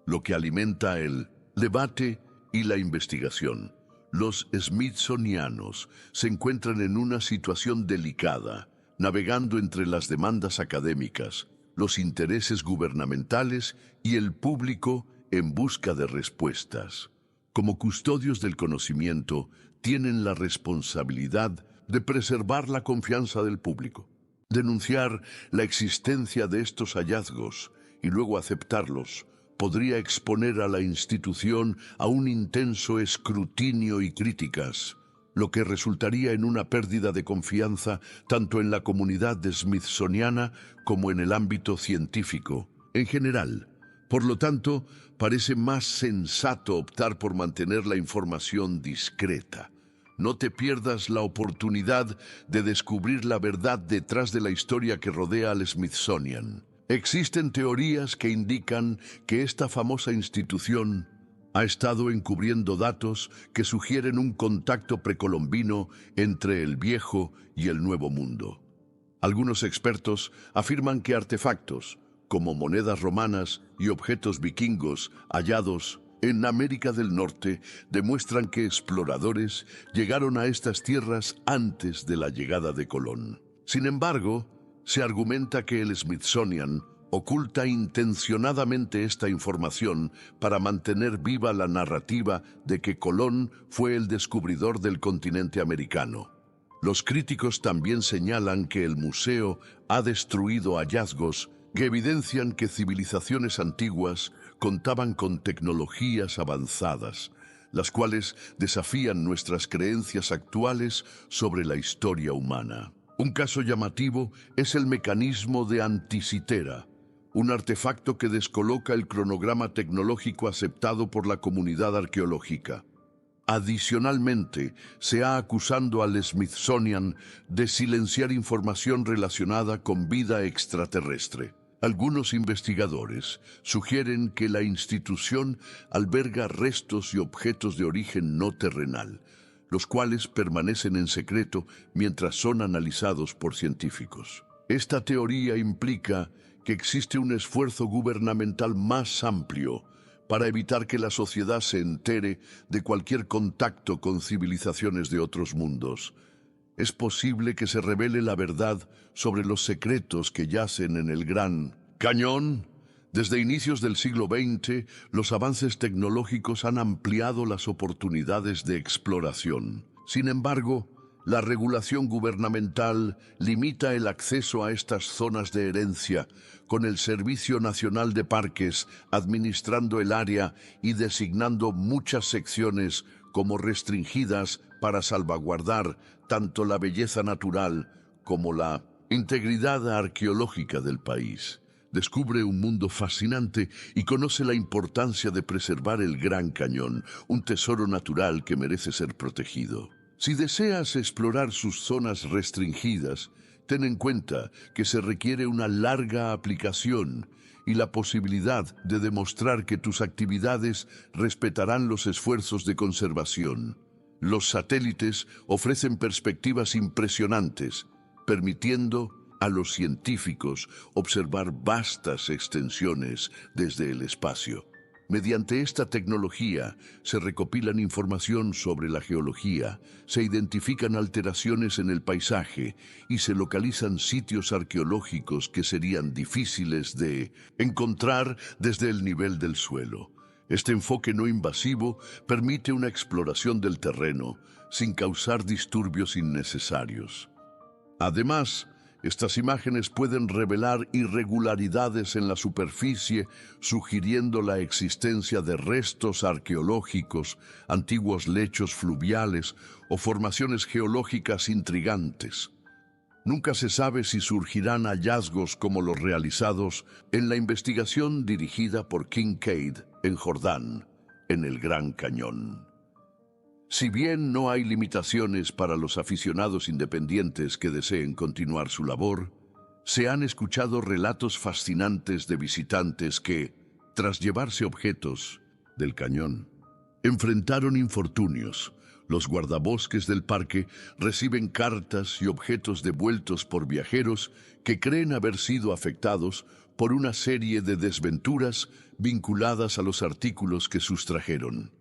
lo que alimenta el debate y la investigación. Los smithsonianos se encuentran en una situación delicada, navegando entre las demandas académicas, los intereses gubernamentales y el público en busca de respuestas. Como custodios del conocimiento, tienen la responsabilidad de preservar la confianza del público, denunciar la existencia de estos hallazgos y luego aceptarlos podría exponer a la institución a un intenso escrutinio y críticas, lo que resultaría en una pérdida de confianza tanto en la comunidad smithsoniana como en el ámbito científico en general. Por lo tanto, parece más sensato optar por mantener la información discreta. No te pierdas la oportunidad de descubrir la verdad detrás de la historia que rodea al Smithsonian. Existen teorías que indican que esta famosa institución ha estado encubriendo datos que sugieren un contacto precolombino entre el Viejo y el Nuevo Mundo. Algunos expertos afirman que artefactos, como monedas romanas y objetos vikingos hallados en América del Norte, demuestran que exploradores llegaron a estas tierras antes de la llegada de Colón. Sin embargo, se argumenta que el Smithsonian oculta intencionadamente esta información para mantener viva la narrativa de que Colón fue el descubridor del continente americano. Los críticos también señalan que el museo ha destruido hallazgos que evidencian que civilizaciones antiguas contaban con tecnologías avanzadas, las cuales desafían nuestras creencias actuales sobre la historia humana. Un caso llamativo es el mecanismo de Anticitera, un artefacto que descoloca el cronograma tecnológico aceptado por la comunidad arqueológica. Adicionalmente, se ha acusado al Smithsonian de silenciar información relacionada con vida extraterrestre. Algunos investigadores sugieren que la institución alberga restos y objetos de origen no terrenal, los cuales permanecen en secreto mientras son analizados por científicos. Esta teoría implica que existe un esfuerzo gubernamental más amplio para evitar que la sociedad se entere de cualquier contacto con civilizaciones de otros mundos. Es posible que se revele la verdad sobre los secretos que yacen en el Gran Cañón. Desde inicios del siglo XX, los avances tecnológicos han ampliado las oportunidades de exploración. Sin embargo, la regulación gubernamental limita el acceso a estas zonas de herencia, con el Servicio Nacional de Parques administrando el área y designando muchas secciones como restringidas para salvaguardar tanto la belleza natural como la integridad arqueológica del país. Descubre un mundo fascinante y conoce la importancia de preservar el Gran Cañón, un tesoro natural que merece ser protegido. Si deseas explorar sus zonas restringidas, ten en cuenta que se requiere una larga aplicación y la posibilidad de demostrar que tus actividades respetarán los esfuerzos de conservación. Los satélites ofrecen perspectivas impresionantes, permitiendo a los científicos observar vastas extensiones desde el espacio. Mediante esta tecnología se recopilan información sobre la geología, se identifican alteraciones en el paisaje y se localizan sitios arqueológicos que serían difíciles de encontrar desde el nivel del suelo. Este enfoque no invasivo permite una exploración del terreno sin causar disturbios innecesarios. Además, estas imágenes pueden revelar irregularidades en la superficie, sugiriendo la existencia de restos arqueológicos, antiguos lechos fluviales o formaciones geológicas intrigantes. Nunca se sabe si surgirán hallazgos como los realizados en la investigación dirigida por Kincaid en Jordán, en el Gran Cañón. Si bien no hay limitaciones para los aficionados independientes que deseen continuar su labor, se han escuchado relatos fascinantes de visitantes que, tras llevarse objetos del cañón, enfrentaron infortunios. Los guardabosques del parque reciben cartas y objetos devueltos por viajeros que creen haber sido afectados por una serie de desventuras vinculadas a los artículos que sustrajeron.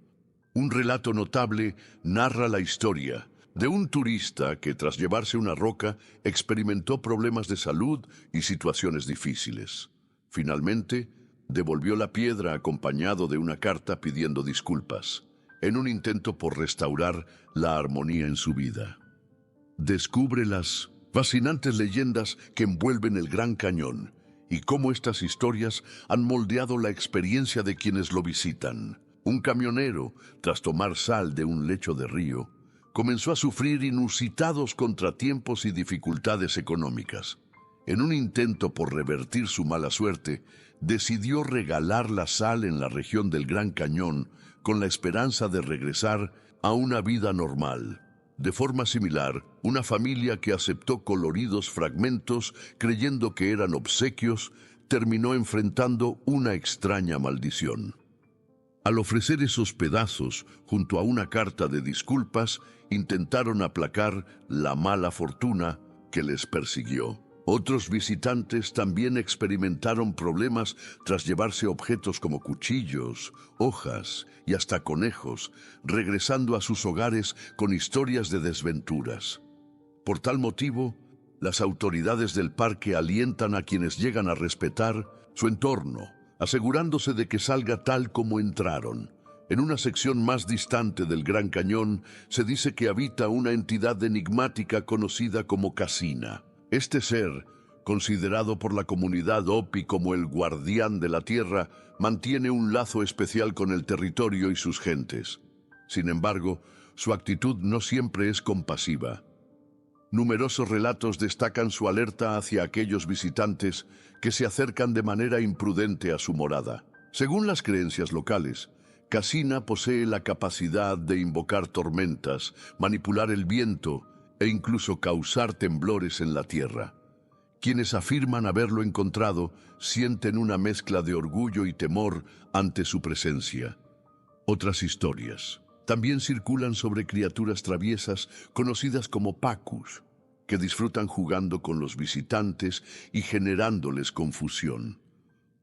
Un relato notable narra la historia de un turista que, tras llevarse una roca, experimentó problemas de salud y situaciones difíciles. Finalmente, devolvió la piedra acompañado de una carta pidiendo disculpas, en un intento por restaurar la armonía en su vida. Descubre las fascinantes leyendas que envuelven el Gran Cañón y cómo estas historias han moldeado la experiencia de quienes lo visitan. Un camionero, tras tomar sal de un lecho de río, comenzó a sufrir inusitados contratiempos y dificultades económicas. En un intento por revertir su mala suerte, decidió regalar la sal en la región del Gran Cañón con la esperanza de regresar a una vida normal. De forma similar, una familia que aceptó coloridos fragmentos creyendo que eran obsequios, terminó enfrentando una extraña maldición. Al ofrecer esos pedazos junto a una carta de disculpas, intentaron aplacar la mala fortuna que les persiguió. Otros visitantes también experimentaron problemas tras llevarse objetos como cuchillos, hojas y hasta conejos, regresando a sus hogares con historias de desventuras. Por tal motivo, las autoridades del parque alientan a quienes llegan a respetar su entorno, asegurándose de que salga tal como entraron. En una sección más distante del Gran Cañón se dice que habita una entidad enigmática conocida como Casina. Este ser, considerado por la comunidad Hopi como el guardián de la tierra, mantiene un lazo especial con el territorio y sus gentes. Sin embargo, su actitud no siempre es compasiva. Numerosos relatos destacan su alerta hacia aquellos visitantes que se acercan de manera imprudente a su morada. Según las creencias locales, Casina posee la capacidad de invocar tormentas, manipular el viento e incluso causar temblores en la tierra. Quienes afirman haberlo encontrado sienten una mezcla de orgullo y temor ante su presencia. Otras historias también circulan sobre criaturas traviesas conocidas como pacus, que disfrutan jugando con los visitantes y generándoles confusión.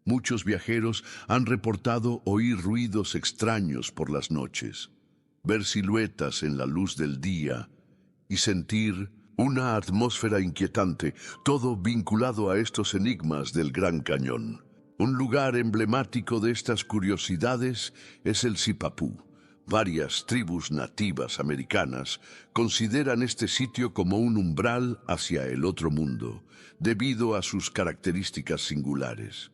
Muchos viajeros han reportado oír ruidos extraños por las noches, ver siluetas en la luz del día y sentir una atmósfera inquietante, todo vinculado a estos enigmas del Gran Cañón. Un lugar emblemático de estas curiosidades es el Sipapú. Varias tribus nativas americanas consideran este sitio como un umbral hacia el otro mundo, debido a sus características singulares.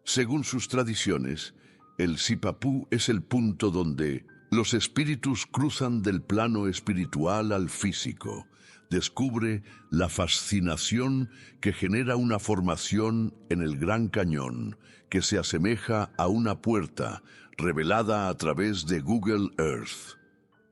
Según sus tradiciones, el Sipapú es el punto donde los espíritus cruzan del plano espiritual al físico. Descubre la fascinación que genera una formación en el Gran Cañón que se asemeja a una puerta revelada a través de Google Earth.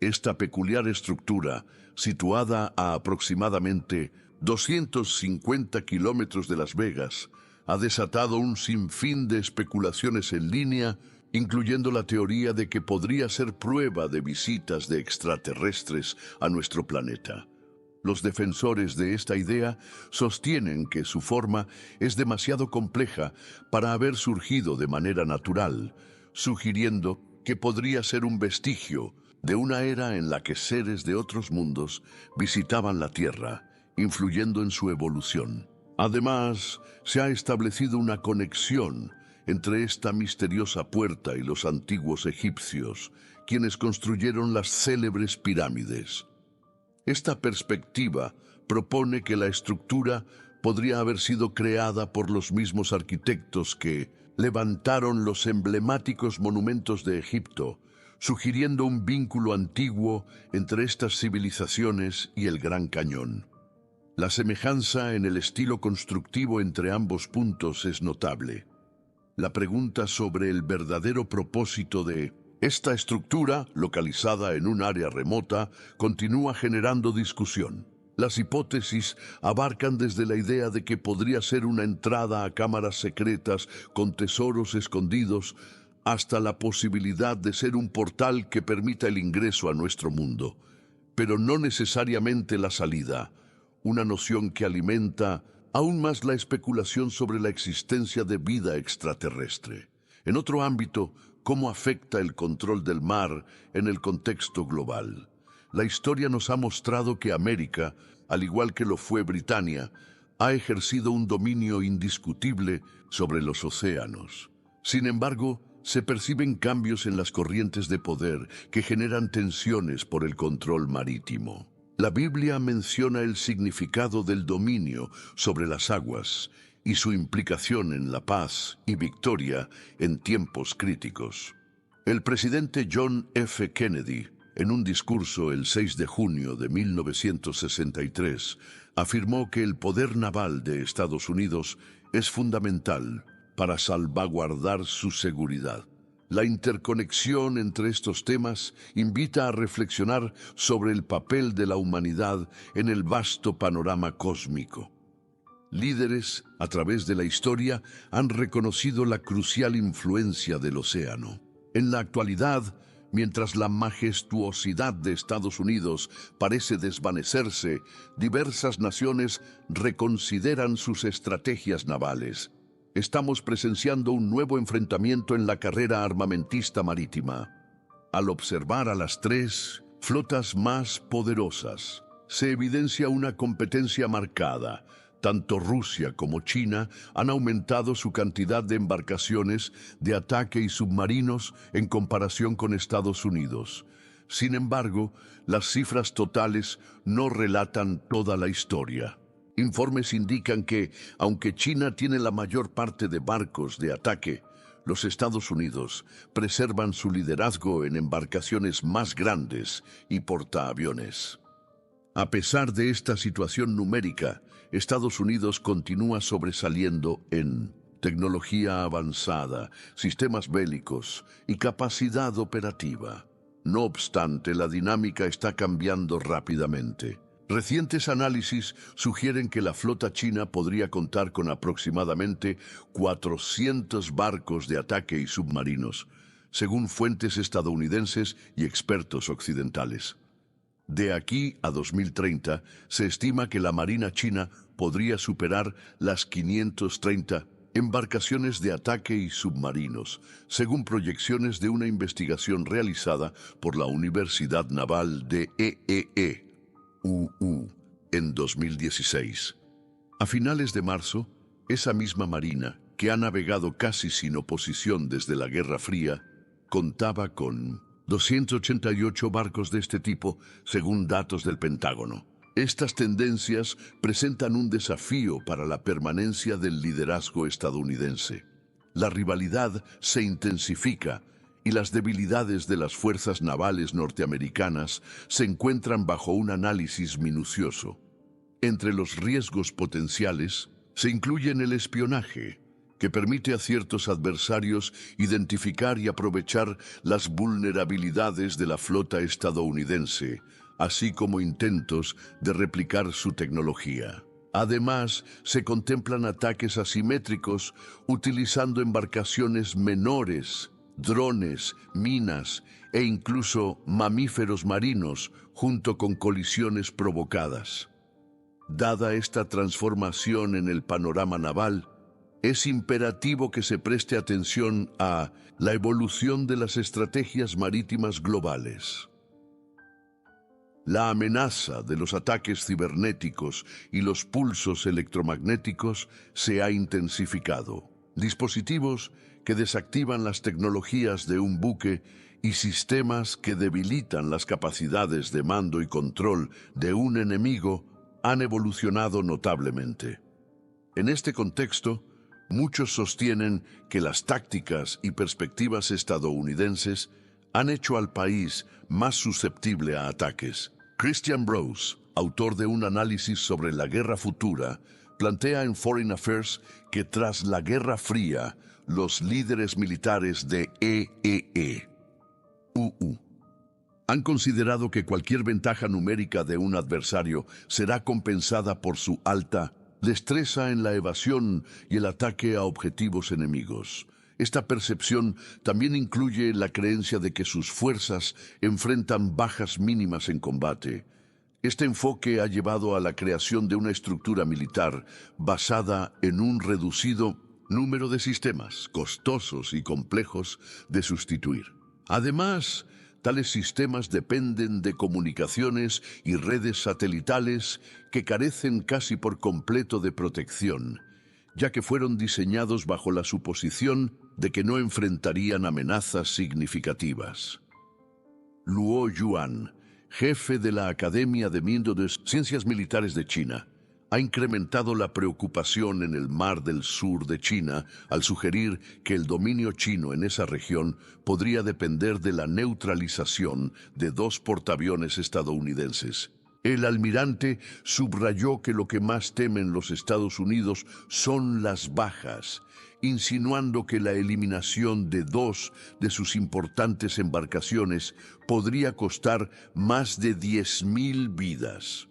Esta peculiar estructura, situada a aproximadamente 250 kilómetros de Las Vegas, ha desatado un sinfín de especulaciones en línea, incluyendo la teoría de que podría ser prueba de visitas de extraterrestres a nuestro planeta. Los defensores de esta idea sostienen que su forma es demasiado compleja para haber surgido de manera natural, sugiriendo que podría ser un vestigio de una era en la que seres de otros mundos visitaban la Tierra, influyendo en su evolución. Además, se ha establecido una conexión entre esta misteriosa puerta y los antiguos egipcios, quienes construyeron las célebres pirámides. Esta perspectiva propone que la estructura podría haber sido creada por los mismos arquitectos que levantaron los emblemáticos monumentos de Egipto, sugiriendo un vínculo antiguo entre estas civilizaciones y el Gran Cañón. La semejanza en el estilo constructivo entre ambos puntos es notable. La pregunta sobre el verdadero propósito de esta estructura, localizada en un área remota, continúa generando discusión. Las hipótesis abarcan desde la idea de que podría ser una entrada a cámaras secretas con tesoros escondidos, hasta la posibilidad de ser un portal que permita el ingreso a nuestro mundo, pero no necesariamente la salida, una noción que alimenta aún más la especulación sobre la existencia de vida extraterrestre. En otro ámbito, ¿cómo afecta el control del mar en el contexto global? La historia nos ha mostrado que América, al igual que lo fue Britania, ha ejercido un dominio indiscutible sobre los océanos. Sin embargo, se perciben cambios en las corrientes de poder que generan tensiones por el control marítimo. La Biblia menciona el significado del dominio sobre las aguas y su implicación en la paz y victoria en tiempos críticos. El presidente John F. Kennedy, en un discurso el 6 de junio de 1963, afirmó que el poder naval de Estados Unidos es fundamental para salvaguardar su seguridad. La interconexión entre estos temas invita a reflexionar sobre el papel de la humanidad en el vasto panorama cósmico. Líderes, a través de la historia, han reconocido la crucial influencia del océano. En la actualidad, mientras la majestuosidad de Estados Unidos parece desvanecerse, diversas naciones reconsideran sus estrategias navales. Estamos presenciando un nuevo enfrentamiento en la carrera armamentista marítima. Al observar a las tres flotas más poderosas, se evidencia una competencia marcada. Tanto Rusia como China han aumentado su cantidad de embarcaciones de ataque y submarinos en comparación con Estados Unidos. Sin embargo, las cifras totales no relatan toda la historia. Informes indican que, aunque China tiene la mayor parte de barcos de ataque, los Estados Unidos preservan su liderazgo en embarcaciones más grandes y portaaviones. A pesar de esta situación numérica, Estados Unidos continúa sobresaliendo en tecnología avanzada, sistemas bélicos y capacidad operativa. No obstante, la dinámica está cambiando rápidamente. Recientes análisis sugieren que la flota china podría contar con aproximadamente 400 barcos de ataque y submarinos, según fuentes estadounidenses y expertos occidentales. De aquí a 2030, se estima que la Marina china podría superar las 530 embarcaciones de ataque y submarinos, según proyecciones de una investigación realizada por la Universidad Naval de EEE-UU en 2016. A finales de marzo, esa misma marina, que ha navegado casi sin oposición desde la Guerra Fría, contaba con 288 barcos de este tipo, según datos del Pentágono. Estas tendencias presentan un desafío para la permanencia del liderazgo estadounidense. La rivalidad se intensifica y las debilidades de las fuerzas navales norteamericanas se encuentran bajo un análisis minucioso. Entre los riesgos potenciales se incluyen el espionaje, que permite a ciertos adversarios identificar y aprovechar las vulnerabilidades de la flota estadounidense, así como intentos de replicar su tecnología. Además, se contemplan ataques asimétricos utilizando embarcaciones menores, drones, minas e incluso mamíferos marinos, junto con colisiones provocadas. Dada esta transformación en el panorama naval, Es imperativo que se preste atención a la evolución de las estrategias marítimas globales. La amenaza de los ataques cibernéticos y los pulsos electromagnéticos se ha intensificado. Dispositivos que desactivan las tecnologías de un buque y sistemas que debilitan las capacidades de mando y control de un enemigo han evolucionado notablemente. En este contexto, muchos sostienen que las tácticas y perspectivas estadounidenses han hecho al país más susceptible a ataques. Christian Brose, autor de un análisis sobre la guerra futura, plantea en Foreign Affairs que tras la Guerra Fría, los líderes militares de EEE han considerado que cualquier ventaja numérica de un adversario será compensada por su alta destreza en la evasión y el ataque a objetivos enemigos. Esta percepción también incluye la creencia de que sus fuerzas enfrentan bajas mínimas en combate. Este enfoque ha llevado a la creación de una estructura militar basada en un reducido número de sistemas costosos y complejos de sustituir. Además, tales sistemas dependen de comunicaciones y redes satelitales que carecen casi por completo de protección, ya que fueron diseñados bajo la suposición de que no enfrentarían amenazas significativas. Luo Yuan, jefe de la Academia de Ciencias Militares de China, ha incrementado la preocupación en el Mar del Sur de China al sugerir que el dominio chino en esa región podría depender de la neutralización de dos portaaviones estadounidenses. El almirante subrayó que lo que más temen los Estados Unidos son las bajas, insinuando que la eliminación de dos de sus importantes embarcaciones podría costar más de 10.000 vidas.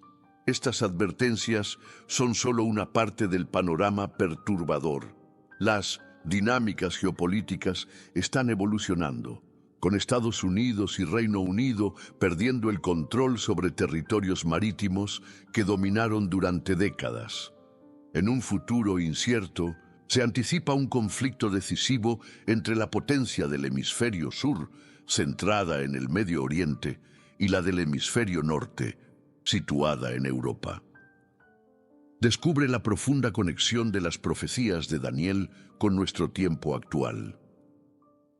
Estas advertencias son solo una parte del panorama perturbador. Las dinámicas geopolíticas están evolucionando, con Estados Unidos y Reino Unido perdiendo el control sobre territorios marítimos que dominaron durante décadas. En un futuro incierto, se anticipa un conflicto decisivo entre la potencia del hemisferio sur, centrada en el Medio Oriente, y la del hemisferio norte, situada en Europa. Descubre la profunda conexión de las profecías de Daniel con nuestro tiempo actual.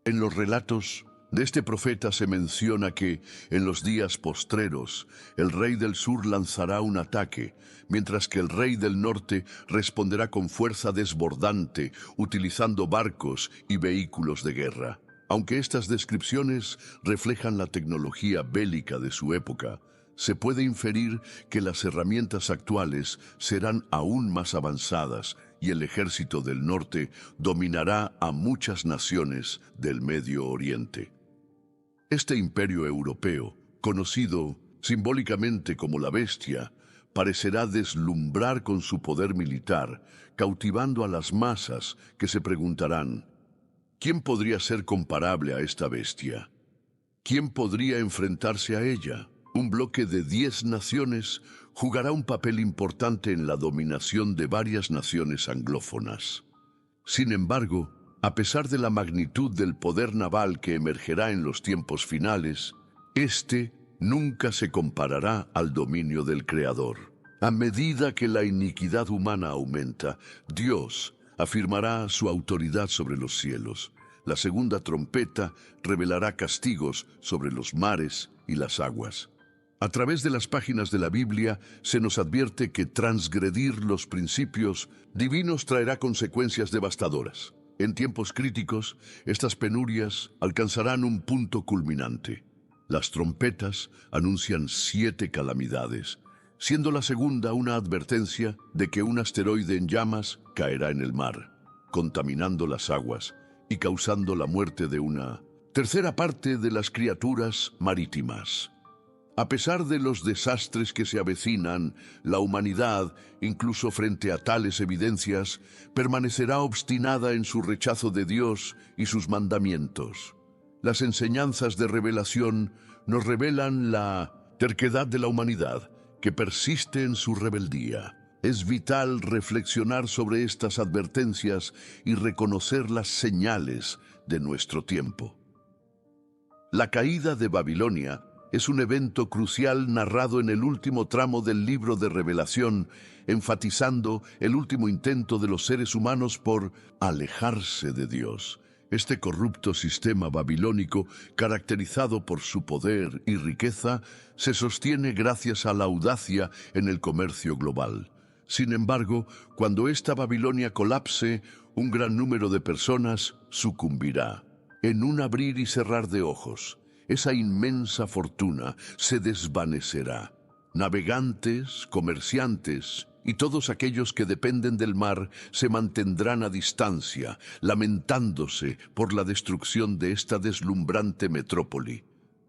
En los relatos de este profeta se menciona que, en los días postreros, el rey del sur lanzará un ataque, mientras que el rey del norte responderá con fuerza desbordante, utilizando barcos y vehículos de guerra. Aunque estas descripciones reflejan la tecnología bélica de su época, se puede inferir que las herramientas actuales serán aún más avanzadas y el ejército del norte dominará a muchas naciones del Medio Oriente. Este imperio europeo, conocido simbólicamente como la Bestia, parecerá deslumbrar con su poder militar, cautivando a las masas que se preguntarán: ¿quién podría ser comparable a esta bestia? ¿Quién podría enfrentarse a ella? Un bloque de 10 naciones jugará un papel importante en la dominación de varias naciones anglófonas. Sin embargo, a pesar de la magnitud del poder naval que emergerá en los tiempos finales, este nunca se comparará al dominio del Creador. A medida que la iniquidad humana aumenta, Dios afirmará su autoridad sobre los cielos. La segunda trompeta revelará castigos sobre los mares y las aguas. A través de las páginas de la Biblia se nos advierte que transgredir los principios divinos traerá consecuencias devastadoras. En tiempos críticos, estas penurias alcanzarán un punto culminante. Las trompetas anuncian 7 calamidades, siendo la segunda una advertencia de que un asteroide en llamas caerá en el mar, contaminando las aguas y causando la muerte de una tercera parte de las criaturas marítimas. A pesar de los desastres que se avecinan, la humanidad, incluso frente a tales evidencias, permanecerá obstinada en su rechazo de Dios y sus mandamientos. Las enseñanzas de revelación nos revelan la terquedad de la humanidad, que persiste en su rebeldía. Es vital reflexionar sobre estas advertencias y reconocer las señales de nuestro tiempo. La caída de Babilonia es un evento crucial narrado en el último tramo del libro de Revelación, enfatizando el último intento de los seres humanos por alejarse de Dios. Este corrupto sistema babilónico, caracterizado por su poder y riqueza, se sostiene gracias a la audacia en el comercio global. Sin embargo, cuando esta Babilonia colapse, un gran número de personas sucumbirá. En un abrir y cerrar de ojos, esa inmensa fortuna se desvanecerá. Navegantes, comerciantes y todos aquellos que dependen del mar se mantendrán a distancia, lamentándose por la destrucción de esta deslumbrante metrópoli,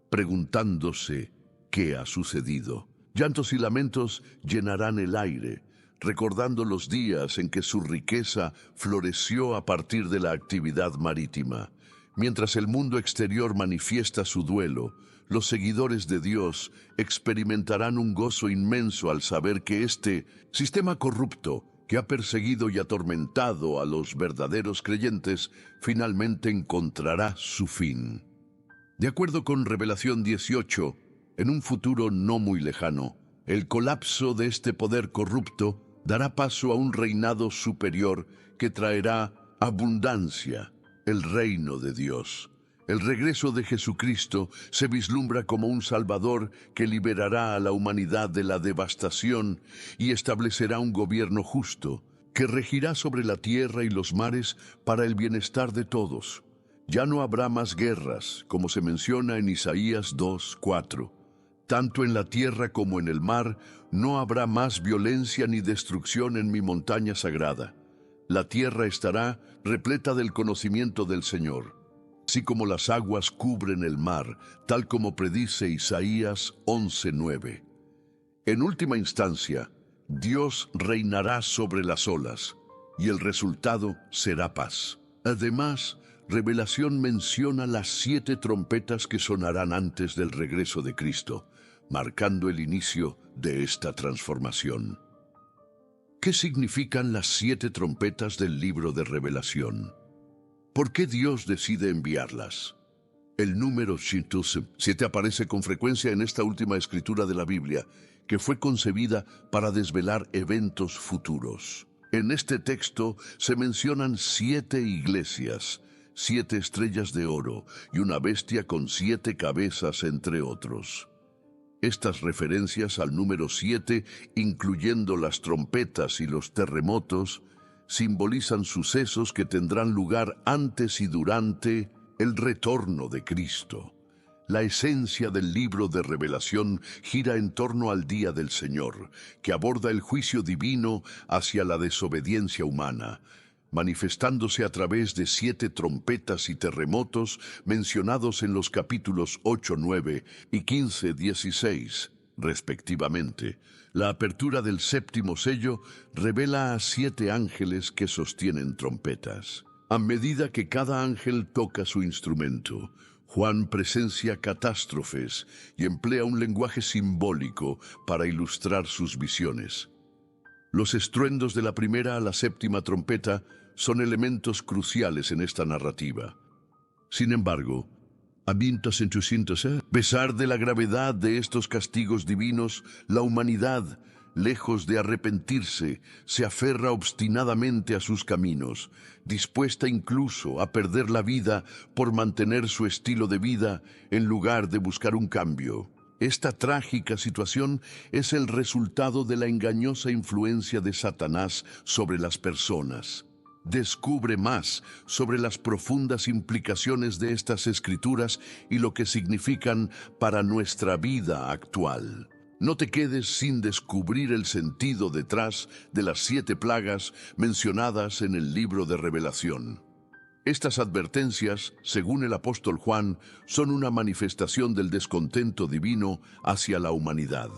preguntándose qué ha sucedido. Llantos y lamentos llenarán el aire, recordando los días en que su riqueza floreció a partir de la actividad marítima. Mientras el mundo exterior manifiesta su duelo, los seguidores de Dios experimentarán un gozo inmenso al saber que este sistema corrupto que ha perseguido y atormentado a los verdaderos creyentes finalmente encontrará su fin. De acuerdo con Revelación 18, en un futuro no muy lejano, el colapso de este poder corrupto dará paso a un reinado superior que traerá abundancia, el reino de Dios. El regreso de Jesucristo se vislumbra como un Salvador que liberará a la humanidad de la devastación y establecerá un gobierno justo que regirá sobre la tierra y los mares para el bienestar de todos. Ya no habrá más guerras, como se menciona en Isaías 2:4. Tanto en la tierra como en el mar no habrá más violencia ni destrucción en mi montaña sagrada. La tierra estará repleta del conocimiento del Señor, así como las aguas cubren el mar, tal como predice Isaías 11:9. En última instancia, Dios reinará sobre las olas, y el resultado será paz. Además, Revelación menciona las 7 trompetas que sonarán antes del regreso de Cristo, marcando el inicio de esta transformación. ¿Qué significan las 7 trompetas del libro de Revelación? ¿Por qué Dios decide enviarlas? El número 7 aparece con frecuencia en esta última escritura de la Biblia, que fue concebida para desvelar eventos futuros. En este texto se mencionan 7 iglesias, 7 estrellas de oro y una bestia con 7 cabezas, entre otros. Estas referencias al número 7, incluyendo las trompetas y los terremotos, simbolizan sucesos que tendrán lugar antes y durante el retorno de Cristo. La esencia del libro de Revelación gira en torno al día del Señor, que aborda el juicio divino hacia la desobediencia humana, manifestándose a través de 7 trompetas y terremotos mencionados en los capítulos 8, 9 y 15, 16, respectivamente. La apertura del 7º sello revela a 7 ángeles que sostienen trompetas. A medida que cada ángel toca su instrumento, Juan presencia catástrofes y emplea un lenguaje simbólico para ilustrar sus visiones. Los estruendos de la primera a la 7ª trompeta son elementos cruciales en esta narrativa. Sin embargo, a pesar de la gravedad de estos castigos divinos, la humanidad, lejos de arrepentirse, se aferra obstinadamente a sus caminos, dispuesta incluso a perder la vida por mantener su estilo de vida en lugar de buscar un cambio. Esta trágica situación es el resultado de la engañosa influencia de Satanás sobre las personas. Descubre más sobre las profundas implicaciones de estas escrituras y lo que significan para nuestra vida actual. No te quedes sin descubrir el sentido detrás de las 7 plagas mencionadas en el libro de Revelación. Estas advertencias, según el apóstol Juan, son una manifestación del descontento divino hacia la humanidad.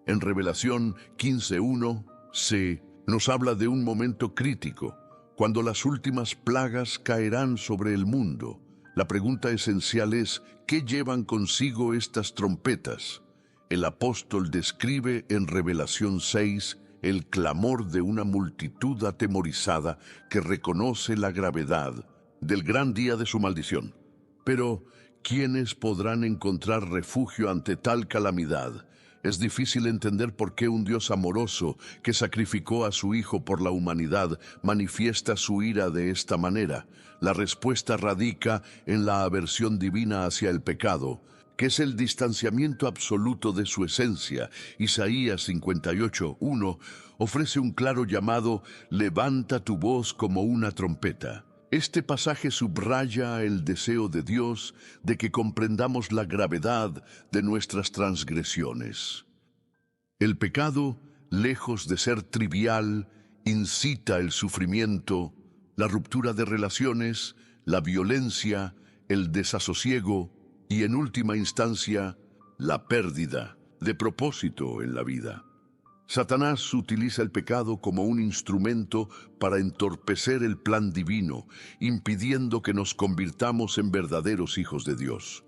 En Revelación 15:1 se nos habla de un momento crítico, cuando las últimas plagas caerán sobre el mundo. La pregunta esencial es, ¿qué llevan consigo estas trompetas? El apóstol describe en Revelación 6 el clamor de una multitud atemorizada que reconoce la gravedad del gran día de su maldición. Pero, ¿quiénes podrán encontrar refugio ante tal calamidad? Es difícil entender por qué un Dios amoroso que sacrificó a su Hijo por la humanidad manifiesta su ira de esta manera. La respuesta radica en la aversión divina hacia el pecado, que es el distanciamiento absoluto de su esencia. Isaías 58:1 ofrece un claro llamado: levanta tu voz como una trompeta. Este pasaje subraya el deseo de Dios de que comprendamos la gravedad de nuestras transgresiones. El pecado, lejos de ser trivial, incita el sufrimiento, la ruptura de relaciones, la violencia, el desasosiego y, en última instancia, la pérdida de propósito en la vida. Satanás utiliza el pecado como un instrumento para entorpecer el plan divino, impidiendo que nos convirtamos en verdaderos hijos de Dios.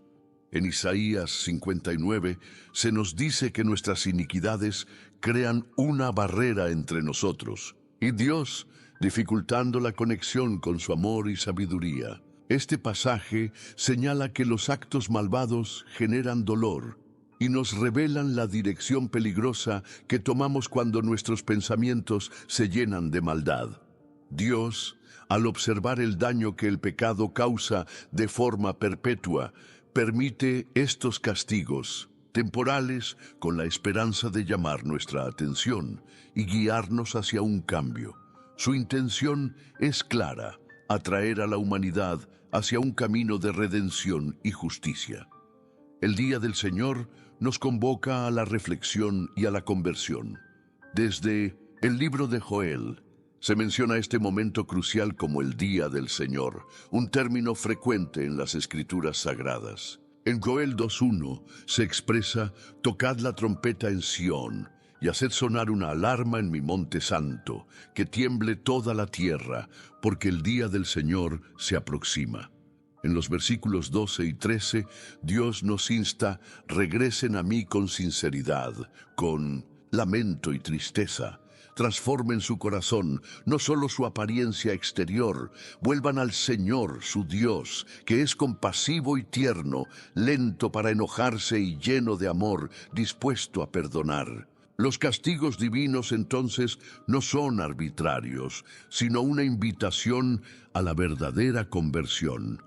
En Isaías 59 se nos dice que nuestras iniquidades crean una barrera entre nosotros y Dios, dificultando la conexión con su amor y sabiduría. Este pasaje señala que los actos malvados generan dolor y nos revelan la dirección peligrosa que tomamos cuando nuestros pensamientos se llenan de maldad. Dios, al observar el daño que el pecado causa de forma perpetua, permite estos castigos temporales con la esperanza de llamar nuestra atención y guiarnos hacia un cambio. Su intención es clara: atraer a la humanidad hacia un camino de redención y justicia. El día del Señor nos convoca a la reflexión y a la conversión. Desde el libro de Joel se menciona este momento crucial como el día del Señor, un término frecuente en las Escrituras sagradas. En Joel 2:1 se expresa: tocad la trompeta en Sión y haced sonar una alarma en mi monte santo, que tiemble toda la tierra, porque el día del Señor se aproxima. En los versículos 12 y 13, Dios nos insta: regresen a mí con sinceridad, con lamento y tristeza. Transformen su corazón, no solo su apariencia exterior. Vuelvan al Señor, su Dios, que es compasivo y tierno, lento para enojarse y lleno de amor, dispuesto a perdonar. Los castigos divinos entonces no son arbitrarios, sino una invitación a la verdadera conversión.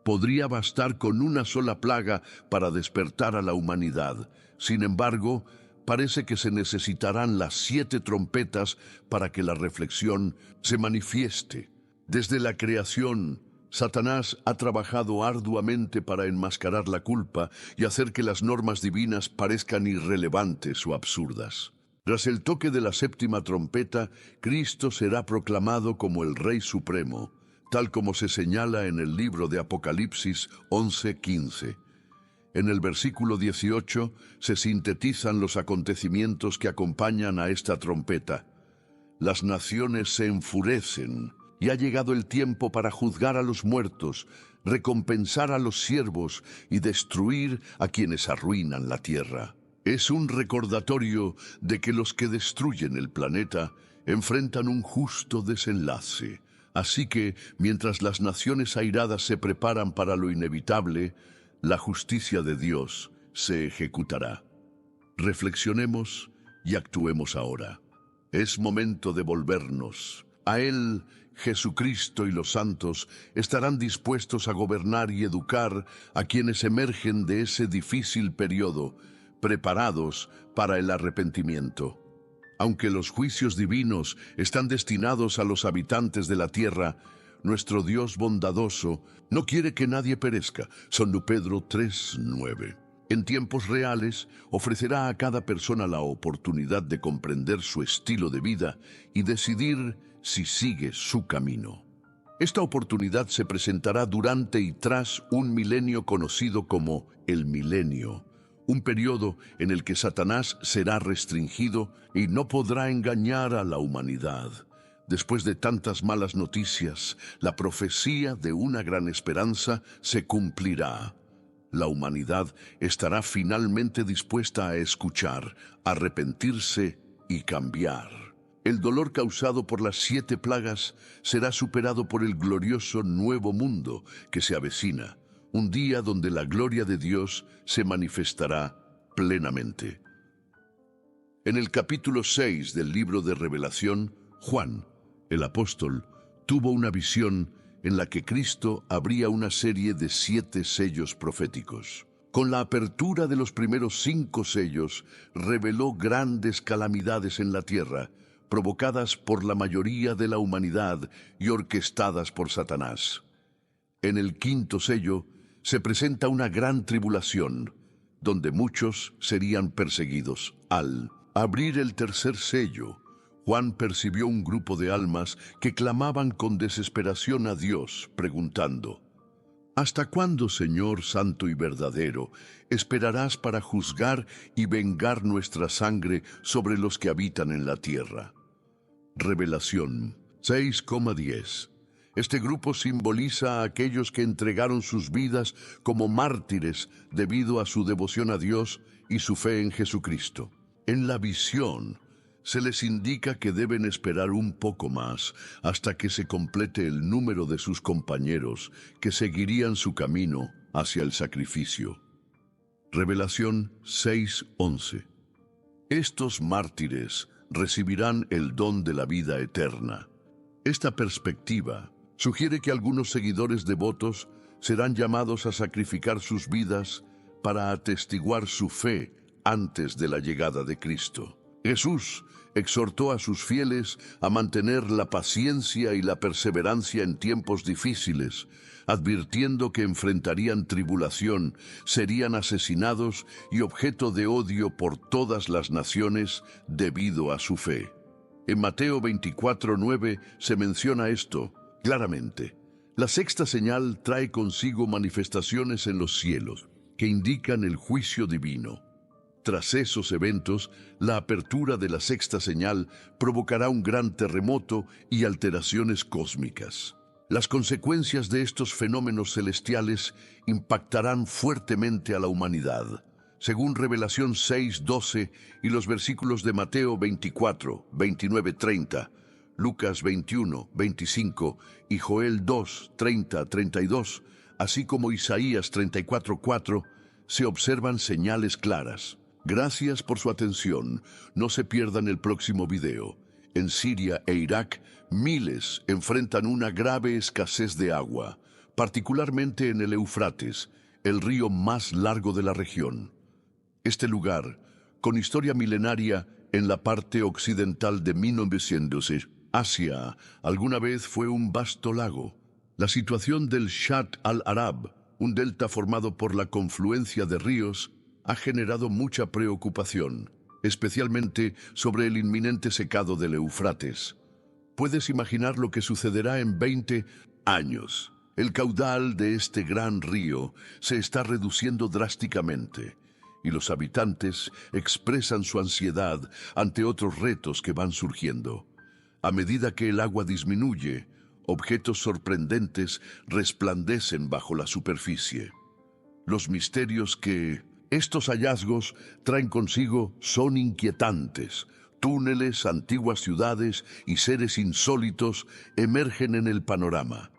Podría bastar con una sola plaga para despertar a la humanidad. Sin embargo, parece que se necesitarán las 7 trompetas para que la reflexión se manifieste. Desde la creación, Satanás ha trabajado arduamente para enmascarar la culpa y hacer que las normas divinas parezcan irrelevantes o absurdas. Tras el toque de la 7ª trompeta, Cristo será proclamado como el Rey Supremo, tal como se señala en el libro de Apocalipsis 11:15. En el versículo 18 se sintetizan los acontecimientos que acompañan a esta trompeta. Las naciones se enfurecen y ha llegado el tiempo para juzgar a los muertos, recompensar a los siervos y destruir a quienes arruinan la tierra. Es un recordatorio de que los que destruyen el planeta enfrentan un justo desenlace. Así que, mientras las naciones airadas se preparan para lo inevitable, la justicia de Dios se ejecutará. Reflexionemos y actuemos ahora. Es momento de volvernos. A Él, Jesucristo y los santos estarán dispuestos a gobernar y educar a quienes emergen de ese difícil periodo, preparados para el arrepentimiento. Aunque los juicios divinos están destinados a los habitantes de la tierra, nuestro Dios bondadoso no quiere que nadie perezca. San Pedro 3:9. En tiempos reales, ofrecerá a cada persona la oportunidad de comprender su estilo de vida y decidir si sigue su camino. Esta oportunidad se presentará durante y tras un milenio conocido como el milenio, un periodo en el que Satanás será restringido y no podrá engañar a la humanidad. Después de tantas malas noticias, la profecía de una gran esperanza se cumplirá. La humanidad estará finalmente dispuesta a escuchar, arrepentirse y cambiar. El dolor causado por las 7 plagas será superado por el glorioso nuevo mundo que se avecina, un día donde la gloria de Dios se manifestará plenamente. En el capítulo 6 del libro de Revelación, Juan, el apóstol, tuvo una visión en la que Cristo abría una serie de 7 sellos proféticos. Con la apertura de los primeros 5 sellos, reveló grandes calamidades en la tierra, provocadas por la mayoría de la humanidad y orquestadas por Satanás. En el 5.º sello se presenta una gran tribulación, donde muchos serían perseguidos. Al abrir el 3.er sello, Juan percibió un grupo de almas que clamaban con desesperación a Dios, preguntando: ¿Hasta cuándo, Señor santo y verdadero, esperarás para juzgar y vengar nuestra sangre sobre los que habitan en la tierra? Revelación 6,10. Este grupo simboliza a aquellos que entregaron sus vidas como mártires debido a su devoción a Dios y su fe en Jesucristo. En la visión, se les indica que deben esperar un poco más hasta que se complete el número de sus compañeros que seguirían su camino hacia el sacrificio. Revelación 6:11. Estos mártires recibirán el don de la vida eterna. Esta perspectiva sugiere que algunos seguidores devotos serán llamados a sacrificar sus vidas para atestiguar su fe antes de la llegada de Cristo. Jesús exhortó a sus fieles a mantener la paciencia y la perseverancia en tiempos difíciles, advirtiendo que enfrentarían tribulación, serían asesinados y objeto de odio por todas las naciones debido a su fe. En Mateo 24:9 se menciona esto claramente. La 6ª señal trae consigo manifestaciones en los cielos que indican el juicio divino. Tras esos eventos, la apertura de la 6ª señal provocará un gran terremoto y alteraciones cósmicas. Las consecuencias de estos fenómenos celestiales impactarán fuertemente a la humanidad. Según Revelación 6:12 y los versículos de Mateo 24, 29, 30, Lucas 21, 25 y Joel 2, 30, 32, así como Isaías 34:4, se observan señales claras. Gracias por su atención. No se pierdan el próximo video. En Siria e Irak, miles enfrentan una grave escasez de agua, particularmente en el Éufrates, el río más largo de la región. Este lugar, con historia milenaria en la parte occidental de 1900, Asia, alguna vez fue un vasto lago. La situación del Shatt al-Arab, un delta formado por la confluencia de ríos, ha generado mucha preocupación, especialmente sobre el inminente secado del Éufrates. Puedes imaginar lo que sucederá en 20 años. El caudal de este gran río se está reduciendo drásticamente, y los habitantes expresan su ansiedad ante otros retos que van surgiendo. A medida que el agua disminuye, objetos sorprendentes resplandecen bajo la superficie. Los misterios que estos hallazgos traen consigo son inquietantes. Túneles, antiguas ciudades y seres insólitos emergen en el panorama.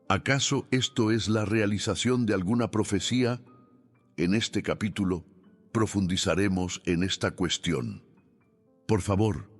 ¿Acaso esto es la realización de alguna profecía? En este capítulo profundizaremos en esta cuestión. Por favor,